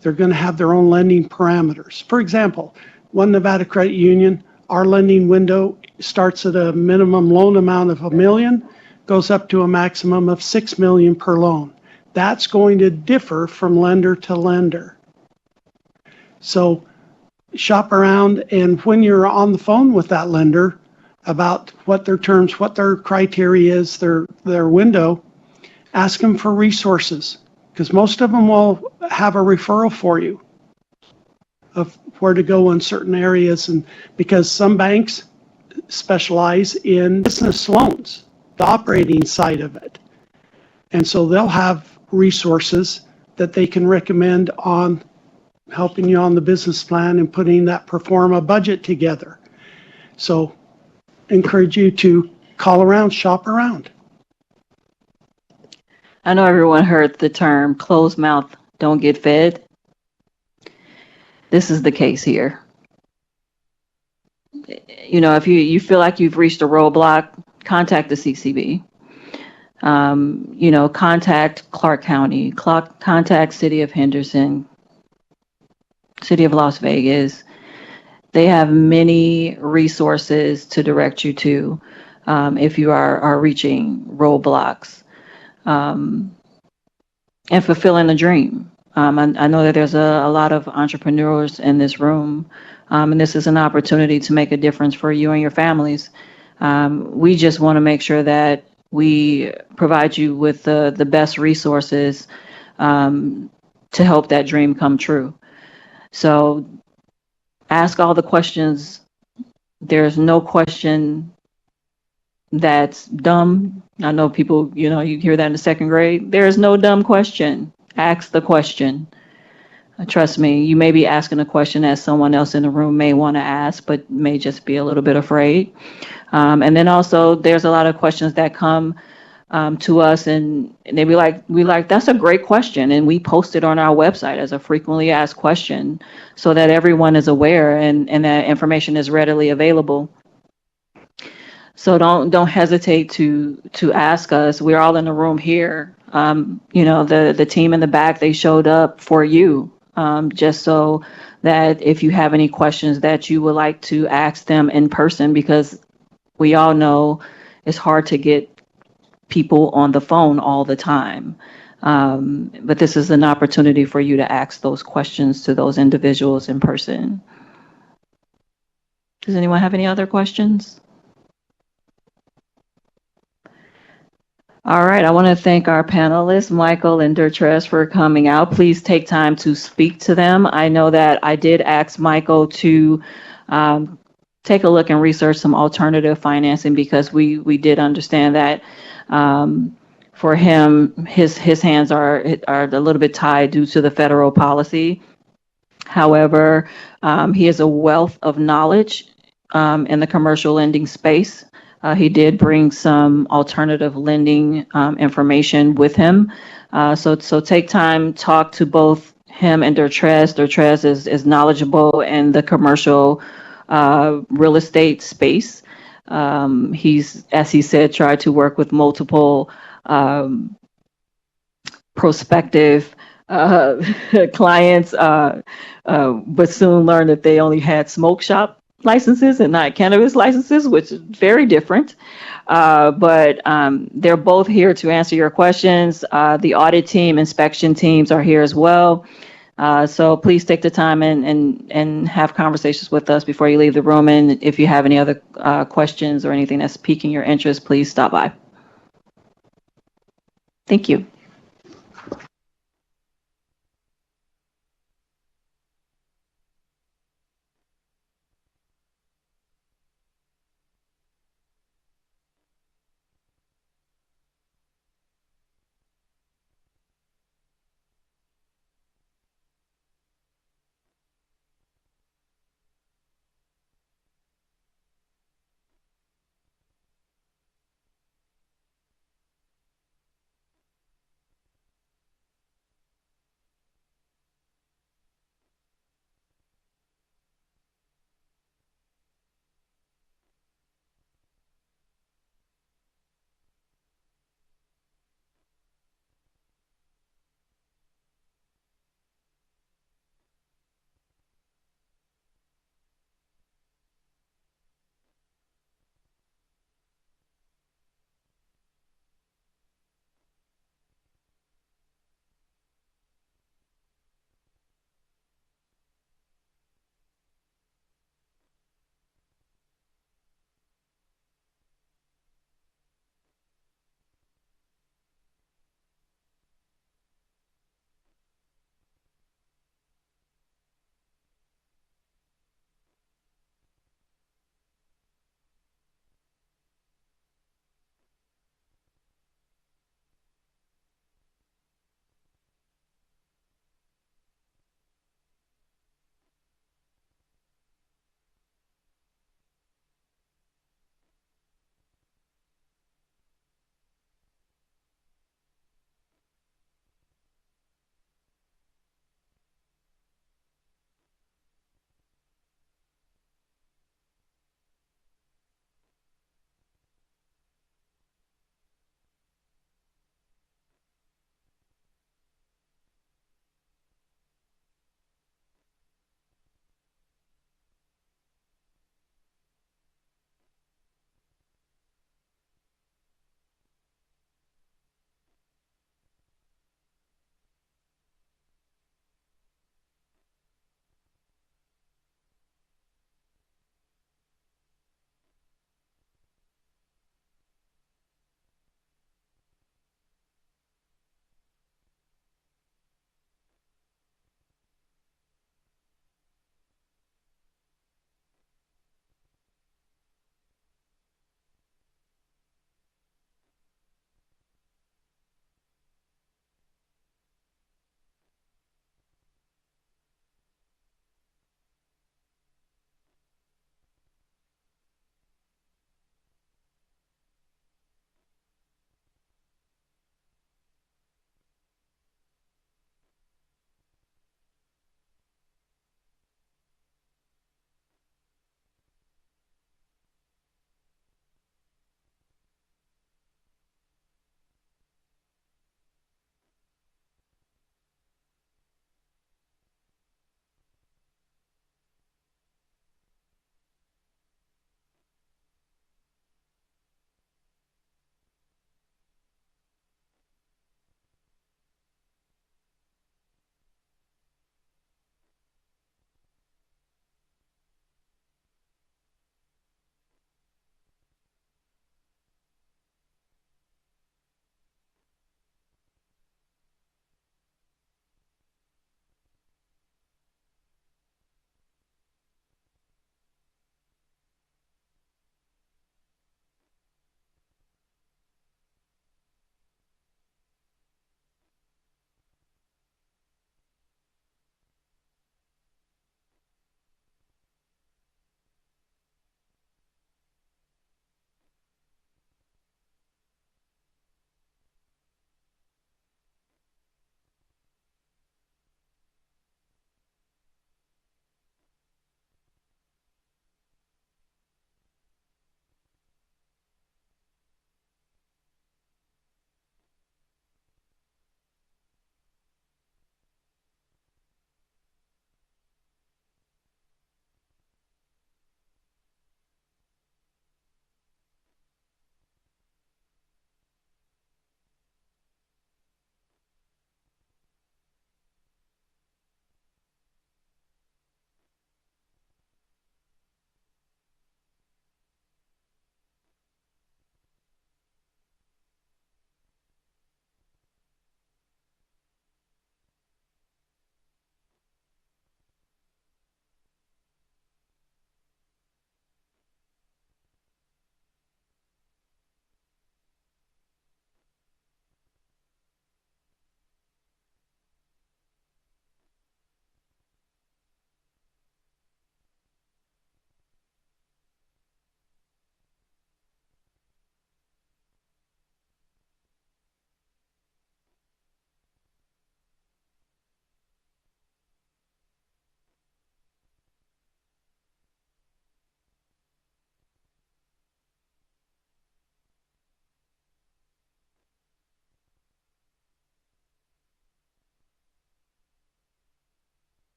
They're going to have their own lending parameters. For example, one Nevada Credit Union, our lending window starts at a minimum loan amount of $1 million, goes up to a maximum of $6 million per loan. That's going to differ from lender to lender. So shop around, and when you're on the phone with that lender about what their terms, what their criteria is, their window, ask them for resources, because most of them will have a referral for you of where to go in certain areas, and because some banks specialize in business loans, the operating side of it. And so they'll have resources that they can recommend on helping you on the business plan and putting that pro forma budget together. So encourage you to call around, shop around. I know everyone heard the term closed mouth don't get fed. This is the case here. You know, if you feel like you've reached a roadblock, contact the CCB. You know, contact Clark County, contact City of Henderson, City of Las Vegas. They have many resources to direct you to if you are reaching roadblocks and fulfilling a dream. I know that there's a lot of entrepreneurs in this room, and this is an opportunity to make a difference for you and your families. We just want to make sure that we provide you with the best resources to help that dream come true. So ask all the questions. There's no question that's dumb. I know people, you know, you hear that in the second grade. There is no dumb question. Ask the question. Trust me, you may be asking a question that someone else in the room may want to ask, but may just be a little bit afraid. And then also there's a lot of questions that come to us and they be like, that's a great question. And we post it on our website as a frequently asked question so that everyone is aware and that information is readily available. So don't hesitate to ask us. We're all in the room here. You know, the team in the back, they showed up for you, just so that if you have any questions that you would like to ask them in person, because we all know it's hard to get people on the phone all the time. But this is an opportunity for you to ask those questions to those individuals in person. Does anyone have any other questions? All right, I want to thank our panelists, Michael and Dertres, for coming out. Please take time to speak to them. I know that I did ask Michael to take a look and research some alternative financing, because we did understand that for him, his hands are a little bit tied due to the federal policy. However, he has a wealth of knowledge in the commercial lending space. He did bring some alternative lending information with him. So take time, talk to both him and Dertres. Dertres is knowledgeable in the commercial real estate space. He's, as he said, tried to work with multiple prospective clients, but soon learned that they only had smoke shop licenses and not cannabis licenses, which is very different. But they're both here to answer your questions. The audit team, inspection teams are here as well. So please take the time and have conversations with us before you leave the room. And if you have any other questions or anything that's piquing your interest, please stop by. Thank you.